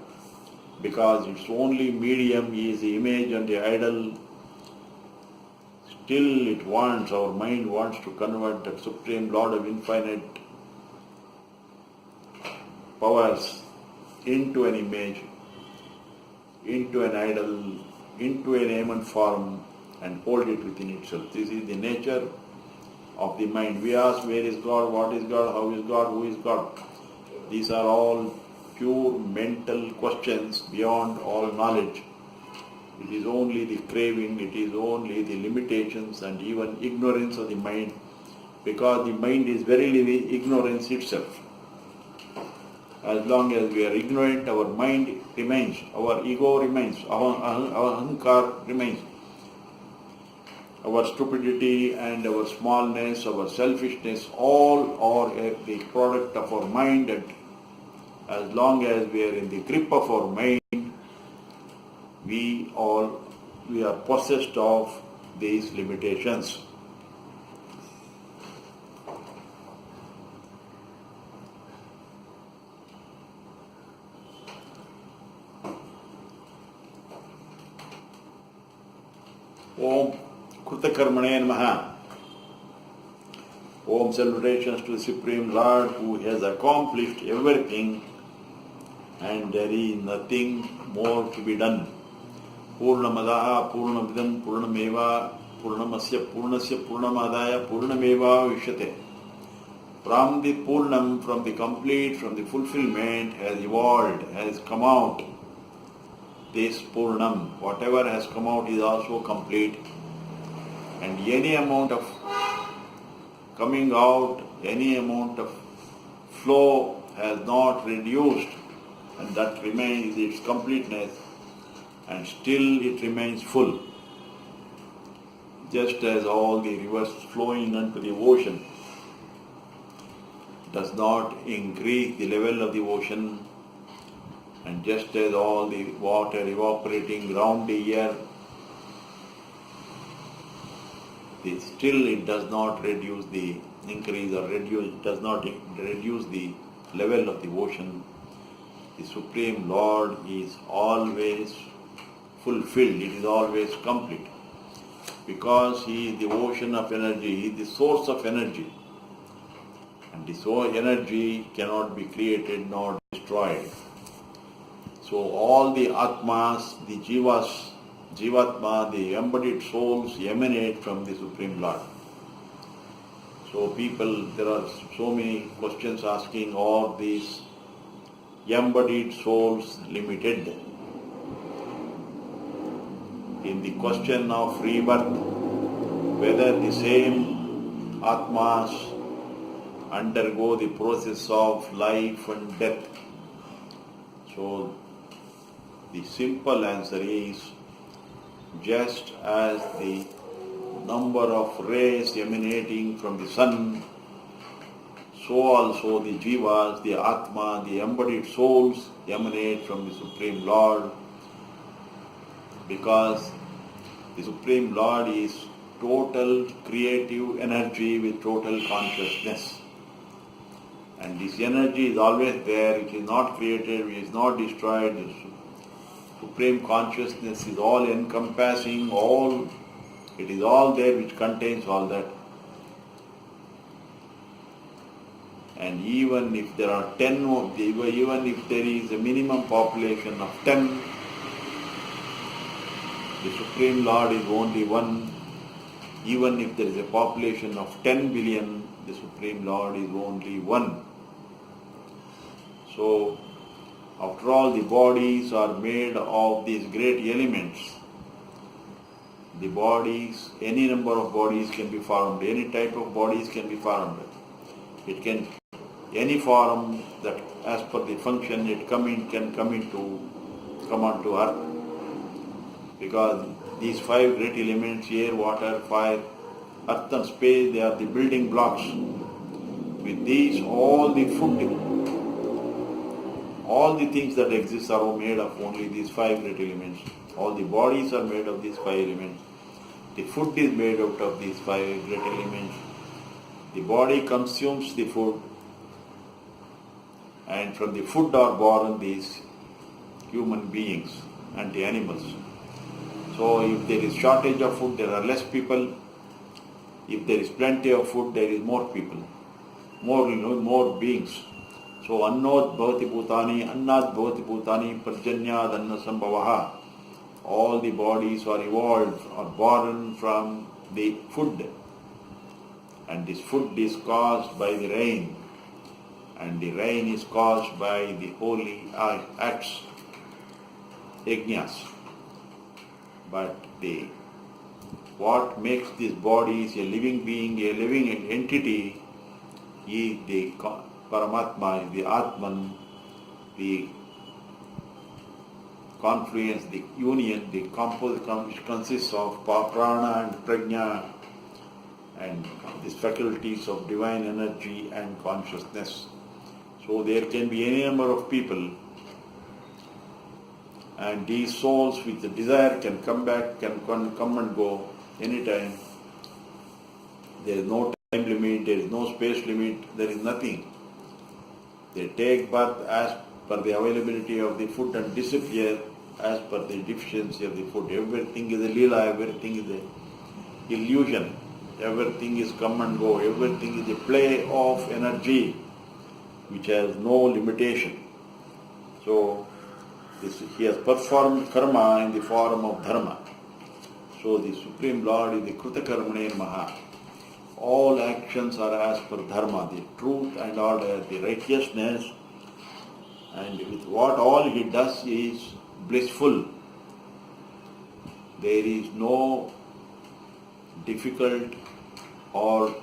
because its only medium is the image and the idol. Still it wants, our mind wants to convert that Supreme Lord of infinite powers into an image, into an idol, into a name and form, and hold it within itself. This is the nature of the mind. We ask, where is God, what is God, how is God, who is God? These are all pure mental questions beyond all knowledge. It is only the craving, it is only the limitations and even ignorance of the mind, because the mind is verily the ignorance itself. As long as we are ignorant, our mind remains, our ego remains, our ahankar remains. Our stupidity and our smallness, our selfishness, all are the product of our mind, and as long as we are in the grip of our mind, we are possessed of these limitations. Om Krutakarmane Namaha. Om, salutations to the Supreme Lord who has accomplished everything and there is nothing more to be done. Purnamadaha Purnamidam Purnameva Purnamasya Purnasya Purnamadaya Purnameva Vishyate. From the Purnam, from the complete, from the fulfillment has evolved, has come out. This Purnam, whatever has come out is also complete, and any amount of coming out, any amount of flow has not reduced, and that remains its completeness, and still it remains full. Just as all the rivers flowing into the ocean does not increase the level of the ocean, and just as all the water evaporating round the earth, still it does not reduce the increase or does not reduce the level of the ocean. The Supreme Lord is always fulfilled, it is always complete, because He is the ocean of energy, He is the source of energy, and the source energy cannot be created nor destroyed. So all the Atmas, the Jivas, Jivatma, the embodied souls emanate from the Supreme Lord. So people, there are so many questions asking, are these embodied souls limited? In the question of rebirth, whether the same Atmas undergo the process of life and death. So the simple answer is, just as the number of rays emanating from the sun, so also the jivas, the atma, the embodied souls emanate from the Supreme Lord, because the Supreme Lord is total creative energy with total consciousness. And this energy is always there, it is not created, it is not destroyed. The Supreme Consciousness is all encompassing, it is all there which contains all that. And even if there are 10, even if there is a minimum population of 10, the Supreme Lord is only one. Even if there is a population of 10 billion, the Supreme Lord is only one. So, after all, the bodies are made of these great elements. The bodies, any number of bodies can be formed, any type of bodies can be formed. It can, any form that as per the function it can come onto earth. Because these 5 great elements, air, water, fire, earth and space, they are the building blocks. With these, all the food, all the things that exist are made of only these 5 great elements. All the bodies are made of these 5 elements. The food is made out of these 5 great elements. The body consumes the food, and from the food are born these human beings and the animals. So if there is shortage of food, there are less people. If there is plenty of food, there is more people, more beings. So annod bhavati bhutani, annad bhavati bhutani, parjanyad anna sambhavaha. All the bodies are evolved, are born from the food. And this food is caused by the rain. And the rain is caused by the holy acts, yajnas. But what makes this body is a living being, a living entity, is the Paramatma, the Atman, the confluence, the union, the composition which consists of prana and prajna and these faculties of divine energy and consciousness. So there can be any number of people, and these souls with the desire can come back, can come and go anytime. There is no time limit, there is no space limit, there is nothing. They take birth as per the availability of the food and disappear as per the deficiency of the food. Everything is a lila, everything is an illusion, everything is come and go, everything is a play of energy which has no limitation. So, he has performed karma in the form of dharma. So the Supreme Lord is the Kruta Karmane Maha. All actions are as per dharma, the truth and order, the righteousness, and with what all he does is blissful. There is no difficult or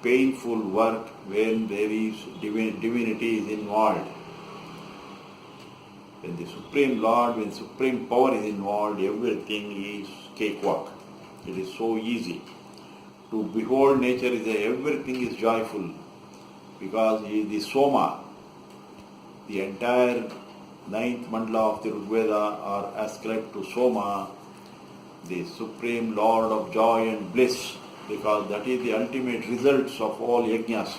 painful work when there is divinity is involved. When the Supreme Lord, when Supreme Power is involved, everything is cakewalk. It is so easy. To behold nature, everything is joyful, because he is the Soma. The entire 9th mandala of the Rigveda are ascribed to Soma, the Supreme Lord of joy and bliss, because that is the ultimate results of all yajnas,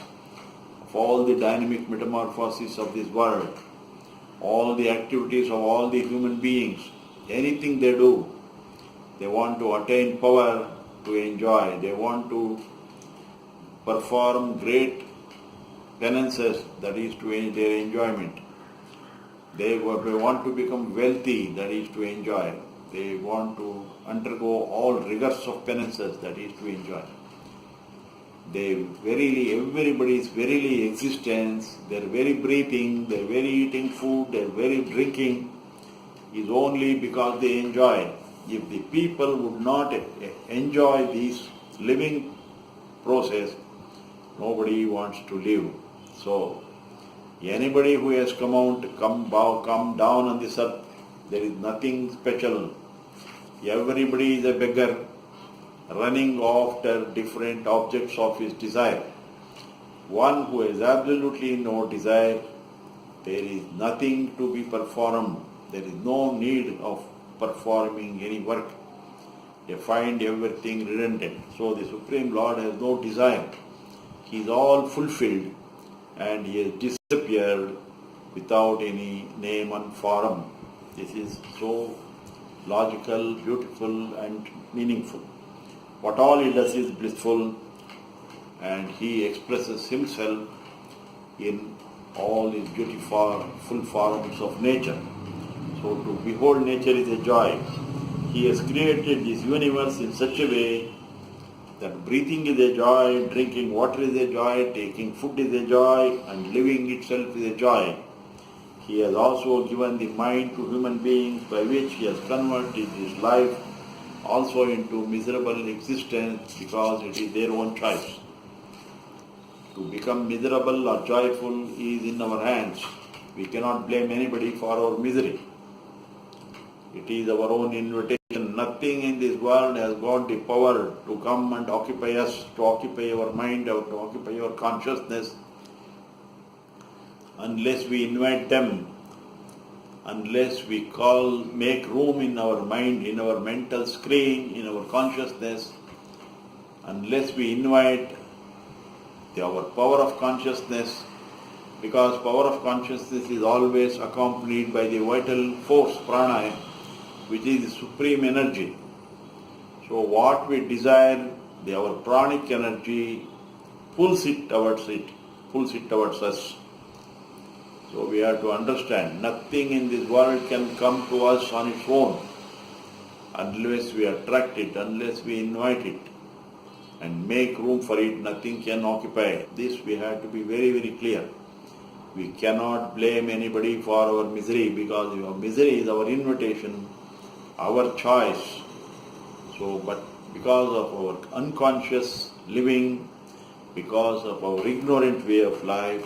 of all the dynamic metamorphosis of this world. All the activities of all the human beings, anything they do, they want to attain power to enjoy. They want to perform great penances, that is to their enjoyment. They want to become wealthy, that is to enjoy. They want to undergo all rigors of penances, that is to enjoy. Everybody's verily existence, their very breathing, their very eating food, their very drinking is only because they enjoy. If the people would not enjoy this living process, nobody wants to live. So, anybody who has come down on this earth, there is nothing special. Everybody is a beggar, running after different objects of his desire. One who has absolutely no desire, there is nothing to be performed. There is no need of performing any work. They find everything redundant. So the Supreme Lord has no desire. He is all fulfilled and he has disappeared without any name and form. This is so logical, beautiful and meaningful. What all he does is blissful, and he expresses himself in all his beautiful forms of nature. So to behold nature is a joy. He has created this universe in such a way that breathing is a joy, drinking water is a joy, taking food is a joy, and living itself is a joy. He has also given the mind to human beings by which he has converted his life also into miserable existence because it is their own choice. To become miserable or joyful is in our hands. We cannot blame anybody for our misery. It is our own invitation. Nothing in this world has got the power to come and occupy us, to occupy our mind, or to occupy our consciousness, unless we invite them, unless we make room in our mind, in our mental screen, in our consciousness, unless we invite our power of consciousness, because power of consciousness is always accompanied by the vital force, prana, which is the supreme energy. So what we desire, our pranic energy pulls it towards us. So we have to understand, nothing in this world can come to us on its own unless we attract it, unless we invite it and make room for it. Nothing can occupy. This we have to be very, very clear. We cannot blame anybody for our misery, because our misery is our invitation, our choice. So, but because of our unconscious living, because of our ignorant way of life,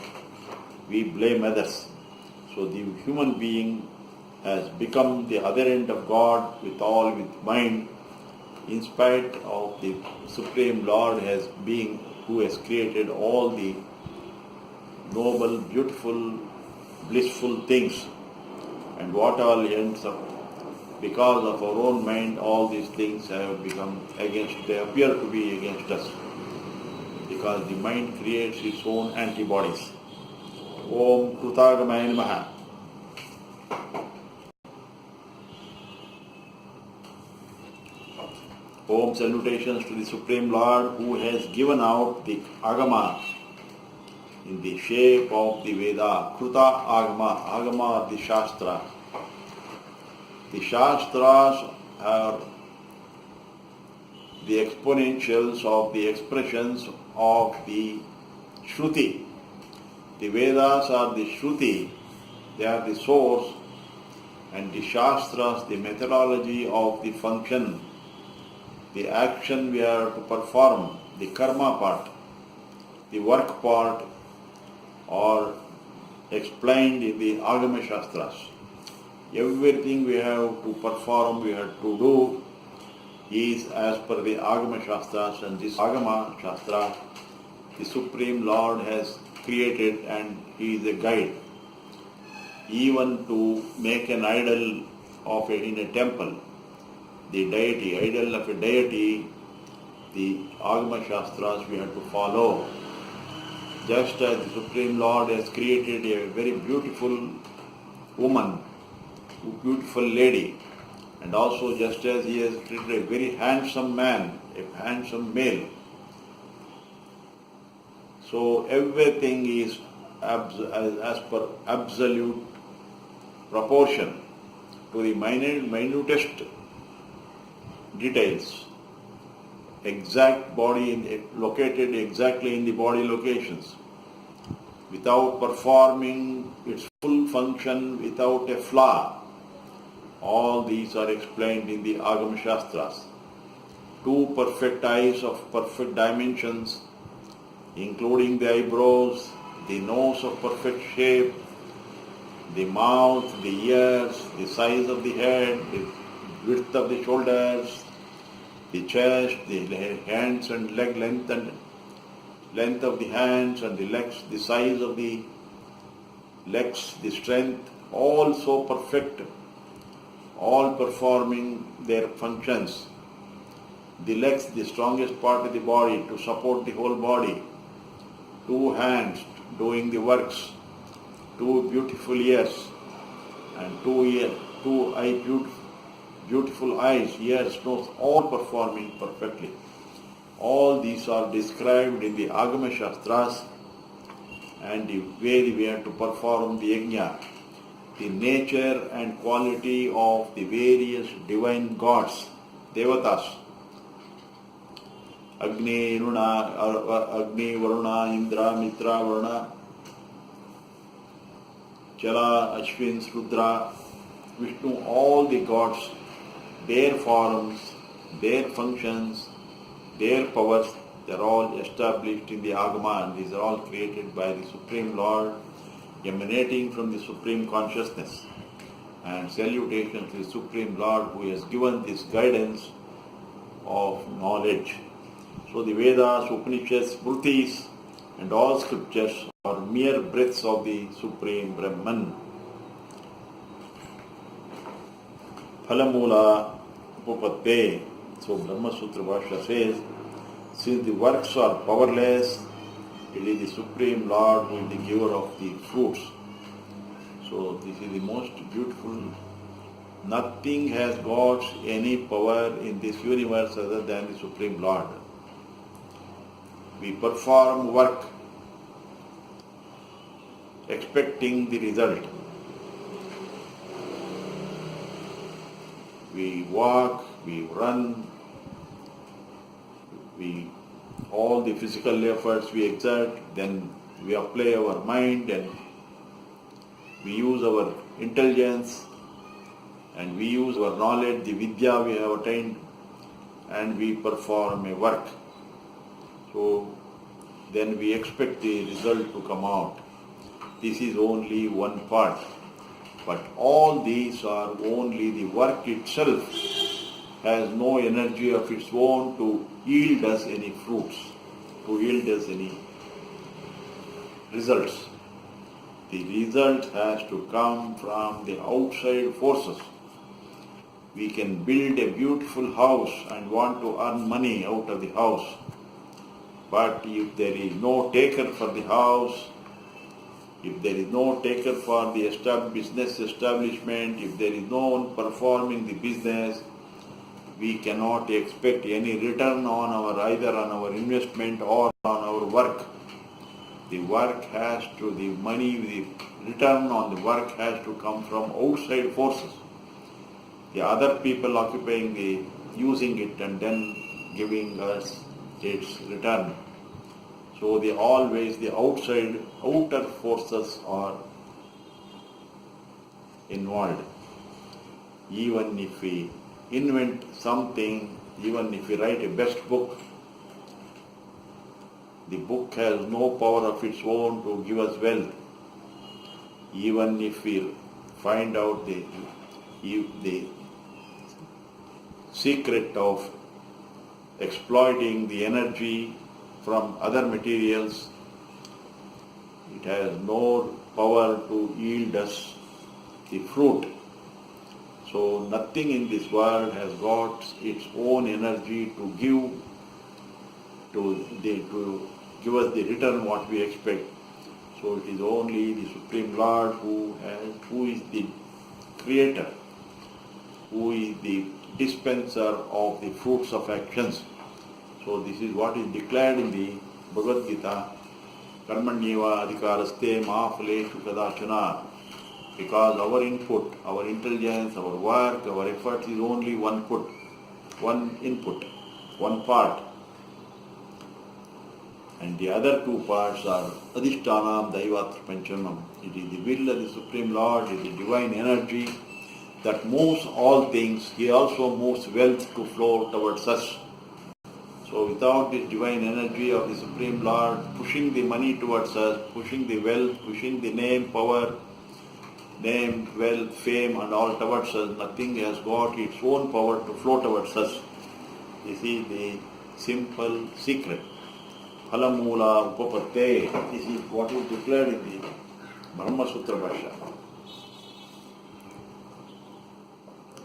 we blame others. So the human being has become the other end of God with mind, in spite of the Supreme Lord who has created all the noble, beautiful, blissful things. And what all ends up, because of our own mind, all these things have become they appear to be against us, because the mind creates its own antibodies. Om Krutagamaya Namaha. Om salutations to the Supreme Lord who has given out the Agama in the shape of the Veda. Kruta Agama. Agama are the Shastras. The Shastras are the exponentials of the expressions of the Shruti. The Vedas are the Shruti, they are the source, and the Shastras, the methodology of the function, the action we are to perform, the karma part, the work part, are explained in the Agama Shastras. Everything we have to perform, we have to do, is as per the Agama Shastras, and this Agama Shastra, the Supreme Lord has created, and he is a guide. Even to make an idol in a temple, the idol of a deity, the Agama Shastras we have to follow. Just as the Supreme Lord has created a very beautiful woman, beautiful lady, and also just as he has created a very handsome man, a handsome male. So everything is as per absolute proportion to the minutest details. Exact body located exactly in the body locations, without performing its full function, without a flaw. All these are explained in the Agama Shastras. Two perfect eyes of perfect dimensions including the eyebrows, the nose of perfect shape, the mouth, the ears, the size of the head, the width of the shoulders, the chest, the hands and leg length and length of the hands and the legs, the size of the legs, the strength, all so perfect, all performing their functions. The legs, the strongest part of the body to support the whole body. Two hands doing the works. Two beautiful ears and beautiful eyes, ears, nose, all performing perfectly. All these are described in the Agama Shastras and the way we have to perform the yajna. The nature and quality of the various divine gods, devatas. Agni, Varuna, Indra, Mitra, Varuna, Jala, Ashwin, Rudra, Vishnu, all the gods, their forms, their functions, their powers, they are all established in the Agama, and these are all created by the Supreme Lord, emanating from the Supreme Consciousness. And salutations to the Supreme Lord who has given this guidance of knowledge. So the Vedas, Upanishads, Smritis and all scriptures are mere breaths of the Supreme Brahman. Phalamula Upapatte. So Brahma Sutra Bhashya says, since the works are powerless, it is the Supreme Lord who is the giver of the fruits. So this is the most beautiful. Nothing has got any power in this universe other than the Supreme Lord. We perform work expecting the result. We walk, we run, all the physical efforts we exert, then we apply our mind and we use our intelligence and we use our knowledge, the vidya we have attained, and we perform a work. So then we expect the result to come out. This is only one part. But all these are only the work itself has no energy of its own to yield us any fruits, to yield us any results. The result has to come from the outside forces. We can build a beautiful house and want to earn money out of the house. But if there is no taker for the house, if there is no taker for the business establishment, if there is no one performing the business, we cannot expect any return on either on our investment or on our work. The work has to, the money, the return on the work has to come from outside forces. The other people occupying using it and then giving us its return. So the outer forces are involved. Even if we invent something, even if we write a best book, the book has no power of its own to give us wealth. Even if we find out the secret of exploiting the energy from other materials, it has no power to yield us the fruit. So nothing in this world has got its own energy to give us the return what we expect. So it is only the Supreme Lord who is the creator, who is the dispenser of the fruits of actions. So this is what is declared in the Bhagavad Gita, Karmanyeva adhikaraste ma phaleshu kadachana. Because our input, our intelligence, our work, our effort is only one input, one part. And the other two parts are Adhishtanam Daivatra Panchanam. It is the will of the Supreme Lord, it is the divine energy that moves all things. He also moves wealth to flow towards us. So without this divine energy of the Supreme Lord pushing the money towards us, pushing the wealth, pushing the name, power, name, wealth, fame and all towards us, nothing has got its own power to flow towards us. This is the simple secret. Phalamula upapatte. This is what is declared in the Brahma Sutra Bhashya.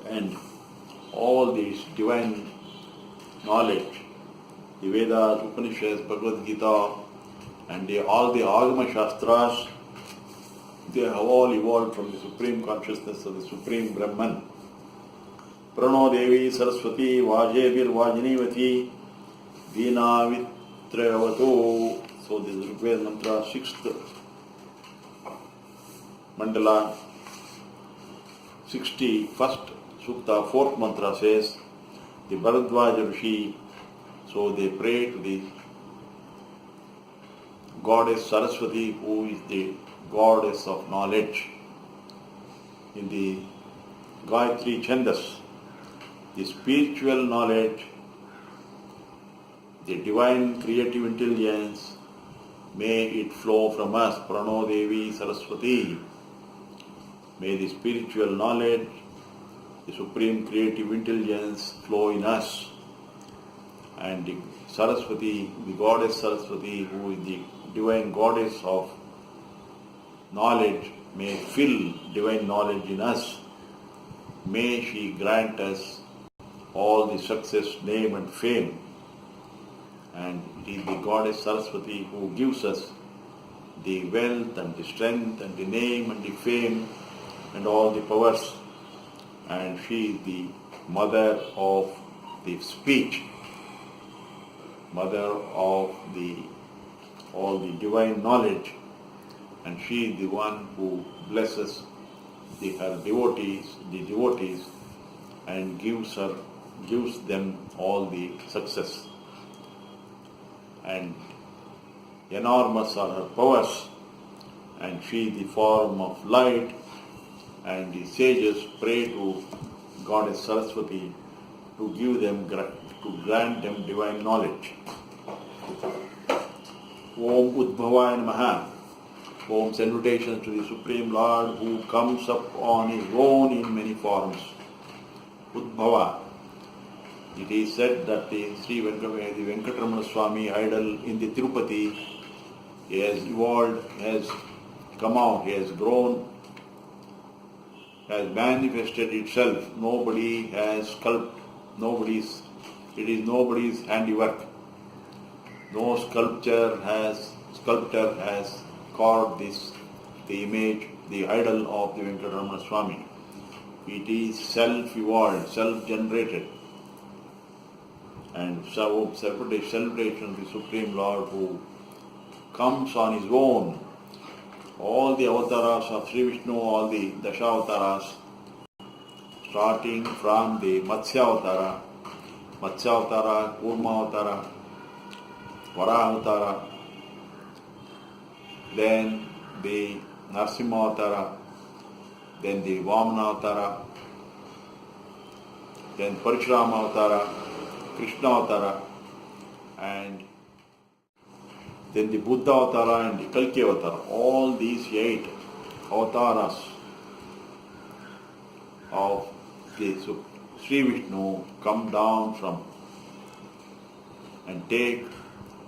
And all these divine knowledge, the Vedas, Upanishads, Bhagavad Gita, and all the Agama Shastras, they have all evolved from the Supreme Consciousness of the Supreme Brahman. Prano Devi Saraswati Vajevir Vajinivati Veena Vitrayavato. So this is Rigveda Mantra, 6th Mandala, 61st Sukta, 4th Mantra says, the Bharadwaja Rishi, so they pray to the goddess Saraswati, who is the goddess of knowledge. In the Gayatri Chandas, the spiritual knowledge, the divine creative intelligence, may it flow from us. Prano Devi Saraswati. May the spiritual knowledge, the supreme creative intelligence flow in us. And the Saraswati, the goddess Saraswati, who is the divine goddess of knowledge, may fill divine knowledge in us. May she grant us all the success, name and fame. And it is the goddess Saraswati who gives us the wealth and the strength and the name and the fame and all the powers. And she is the mother of the speech, mother of all the divine knowledge. And she is the one who blesses her devotees, and gives them all the success. And enormous are her powers, and she is the form of light. And the sages pray to Goddess Saraswati to give them, to grant them divine knowledge. Om Udbhavaya Namaha. Om salutations to the Supreme Lord who comes up on his own in many forms. Udbhava. It is said that the Sri Venkatramana Swami idol in the Tirupati has evolved, has come out, has grown, has manifested itself. Nobody has sculpted, it is nobody's handiwork. No sculptor has carved the image, the idol of the Venkatramana Swami. It is self-evolved, self-generated. And so celebration of the Supreme Lord who comes on his own. All the avatars of Sri Vishnu, all the Dashavatars, starting from the Matsya Avatara, Kurma Avatara, Varaha Avatara, then the Narasimha Avatara, then the Vamana Avatara, then Parashurama Avatara, Krishna Avatara, and then the Buddha Avatara and the Kalki Avatara. All these 8 avatars of the Sri Vishnu come down from and take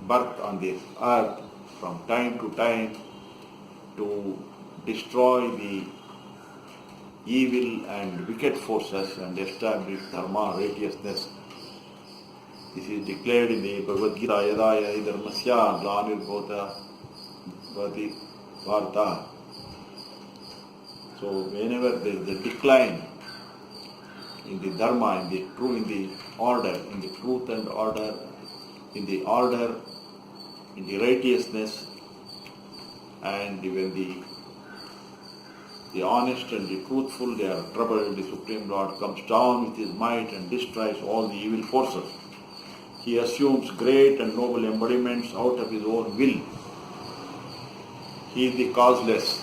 birth on this earth from time to time to destroy the evil and wicked forces and establish dharma, righteousness. This is declared in the Bhagavad Gita, Yadaya Dharmasya Glanirvota Bhati Bharata. So whenever there is a decline in the dharma, in the order, in the truth and order, in the righteousness, and when the honest and the truthful, they are troubled, the Supreme Lord comes down with his might and destroys all the evil forces. He assumes great and noble embodiments out of his own will. He is the causeless.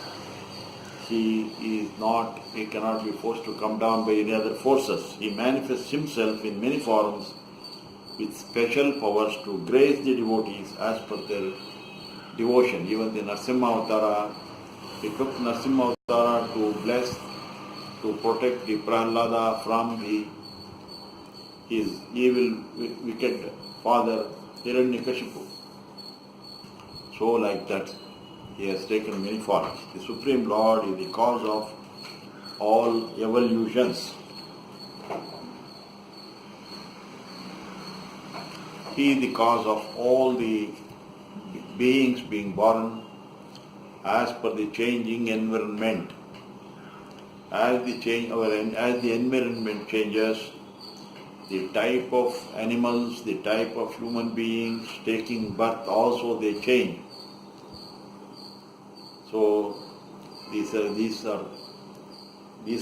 He cannot be forced to come down by any other forces. He manifests himself in many forms with special powers to grace the devotees as per their devotion. Even the Narasimha Avatara, he took Narasimha Avatara to bless, to protect the Prahlada from his evil, wicked father Hiranyakashipu. So like that, he has taken many forms. The Supreme Lord is the cause of all evolutions. He is the cause of all the beings being born as per the changing environment. As the environment changes, the type of animals, the type of human beings taking birth also they change. So these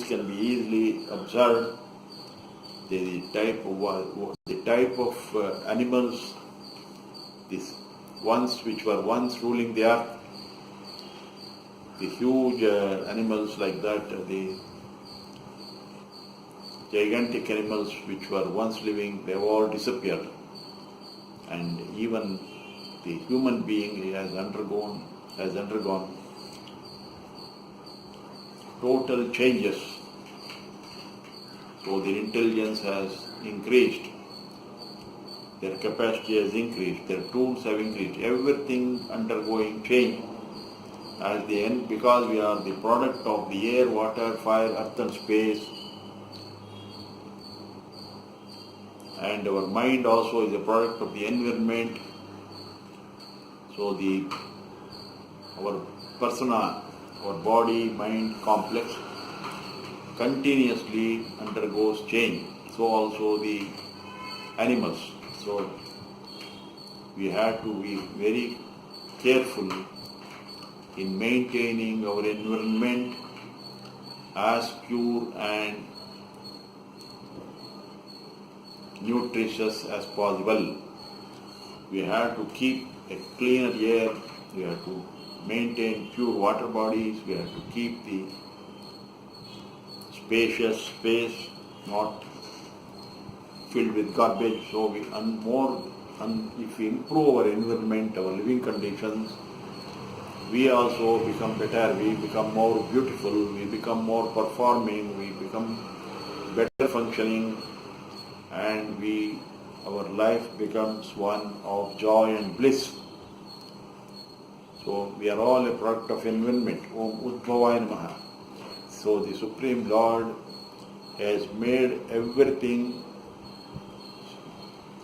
can be easily observed. The type of animals, which were once ruling the earth, the huge animals like that, the gigantic animals which were once living, they have all disappeared. And even the human being has undergone total changes. So their intelligence has increased, their capacity has increased, their tools have increased, everything undergoing change. At the end, because we are the product of the air, water, fire, earth and space, and our mind also is a product of the environment. So our persona, our body, mind complex continuously undergoes change. So also the animals. So we have to be very careful in maintaining our environment as pure and nutritious as possible. We have to keep a cleaner air, we have to maintain pure water bodies, we have to keep the spacious space not filled with garbage. So if we improve our environment, our living conditions, we also become better, we become more beautiful, we become more performing, we become better functioning, and our life becomes one of joy and bliss. So we are all a product of environment. Om Udbhavaya Namaha. So the Supreme Lord has made everything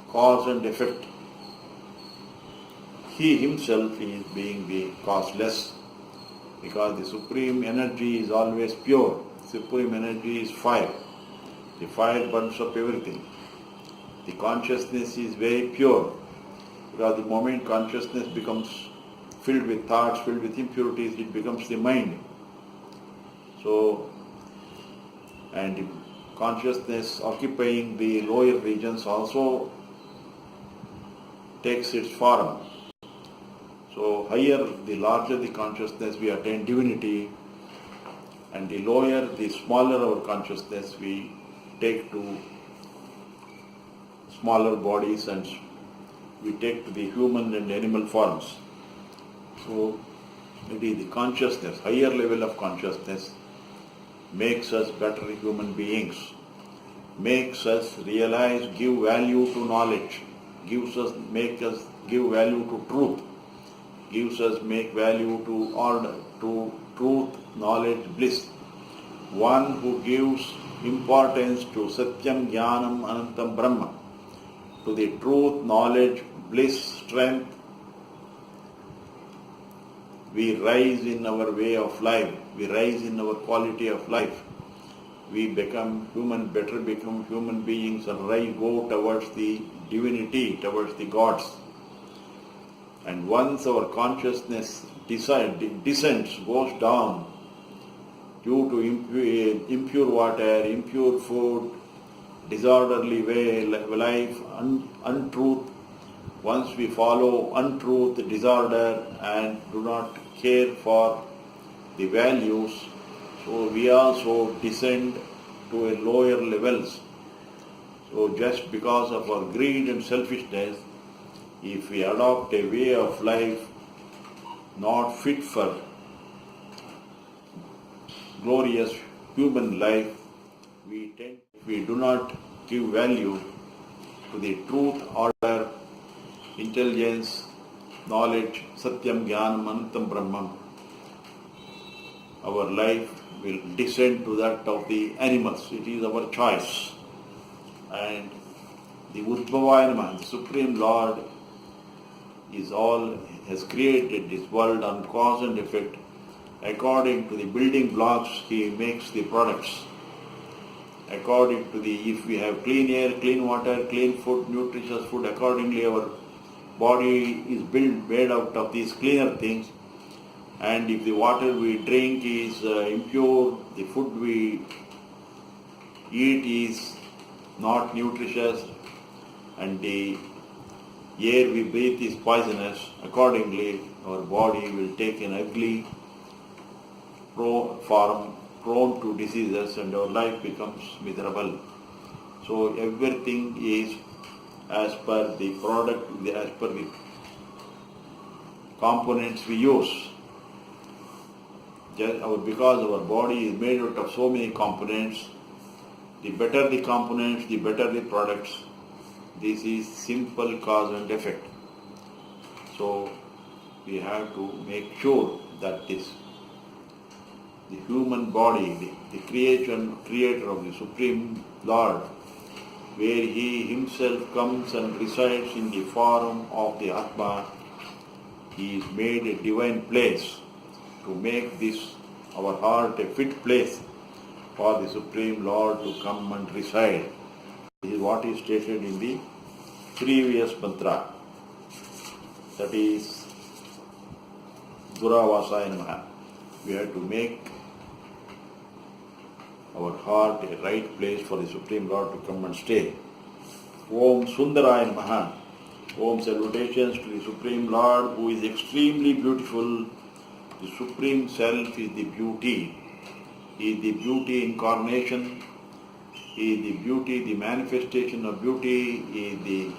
cause and effect. He himself is being the causeless, because the Supreme Energy is always pure. Supreme Energy is fire. The fire burns up everything. The consciousness is very pure, because the moment consciousness becomes filled with thoughts, filled with impurities, it becomes the mind. So, and the consciousness occupying the lower regions also takes its form. So higher, the larger the consciousness, we attain divinity, and the lower, the smaller our consciousness, we take to smaller bodies and we take to the human and animal forms. So it is the consciousness, higher level of consciousness makes us better human beings, makes us realize, give value to knowledge, make us give value to truth, make value to order, to truth, knowledge, bliss. One who gives importance to Satyam, Jnanam, Anantam, Brahma, to the truth, knowledge, bliss, strength, we rise in our way of life, we rise in our quality of life, we become human beings and go towards the divinity, towards the gods. And once our consciousness descends, goes down, due to impure water, impure food, disorderly way life, untruth, once we follow untruth, disorder, and do not care for the values, so we also descend to a lower levels. So just because of our greed and selfishness, if we adopt a way of life not fit for glorious human life, we do not give value to the truth, order, intelligence, knowledge, Satyam, Jnanam, Anantam, Brahman. Our life will descend to that of the animals. It is our choice. And the Udbhavaaya Namah, the Supreme Lord, has created this world on cause and effect. According to the building blocks, He makes the products. According to if we have clean air, clean water, clean food, nutritious food, accordingly our body is made out of these cleaner things. And if the water we drink is impure, the food we eat is not nutritious, and the air we breathe is poisonous, accordingly our body will take an ugly form, prone to diseases, and our life becomes miserable. So everything is as per the product, as per the components we use. Because our body is made out of so many components, the better the components, the better the products. This is simple cause and effect. So we have to make sure that the human body, the creator of the Supreme Lord, where He Himself comes and resides in the form of the Atma, He is made a divine place to make our heart a fit place for the Supreme Lord to come and reside. This is what is stated in the previous mantra. That is Duraavaasaaya namah. We have to make our heart a right place for the Supreme Lord to come and stay. Om Sundaraya namah. Om salutations to the Supreme Lord, who is extremely beautiful. The Supreme Self is the beauty. He is the beauty incarnation. He is the beauty, the manifestation of beauty. He is the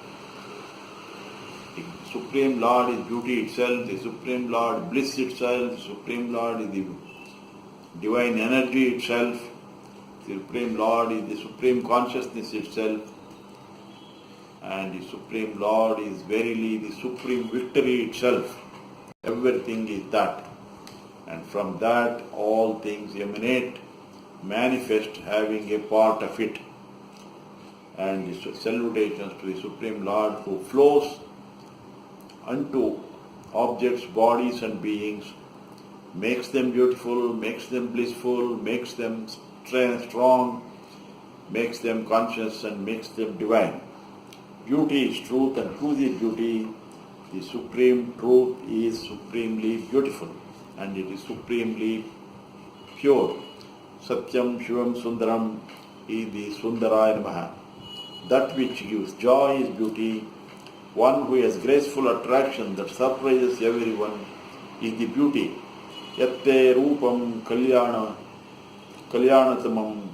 Supreme Lord is beauty itself. The Supreme Lord bliss itself. The Supreme Lord is the divine energy itself. The Supreme Lord is the supreme consciousness itself. And the Supreme Lord is verily the supreme victory itself. Everything is that. And from that all things emanate, manifest, having a part of it. And the salutations to the Supreme Lord, who flows unto objects, bodies and beings, makes them beautiful, makes them blissful, makes them strong, makes them conscious and makes them divine. Beauty is truth and truth is beauty. The supreme truth is supremely beautiful and it is supremely pure. Satyam Shivam Sundaram is the Sundaraya Namaha. That which gives joy is beauty. One who has graceful attraction that surprises everyone is the beauty. Yatte Rupam Kalyanatamam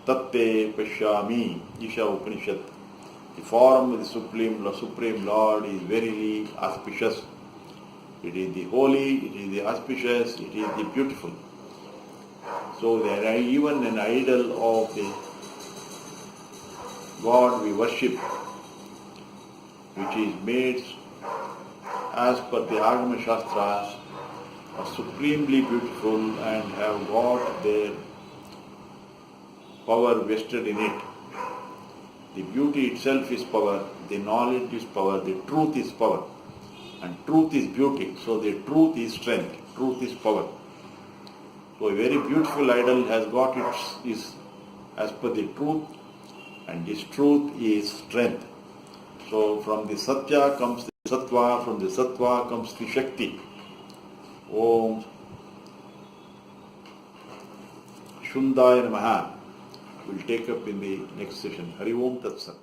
Tatte Pashyami Isha Upanishad. The form of the Supreme Lord is verily auspicious. It is the holy, it is the auspicious, it is the beautiful. So there are even an idol of the God we worship, which is made as per the Agama Shastras, are supremely beautiful and have got their power vested in it. The beauty itself is power, the knowledge is power, the truth is power, and truth is beauty. So the truth is strength, truth is power. So a very beautiful idol has got is as per the truth, and this truth is strength. So from the Satya comes the Sattva, from the Sattva comes the Shakti. Om Shundaya Namaha. We'll take up in the next session. Hari Om Tat Sat.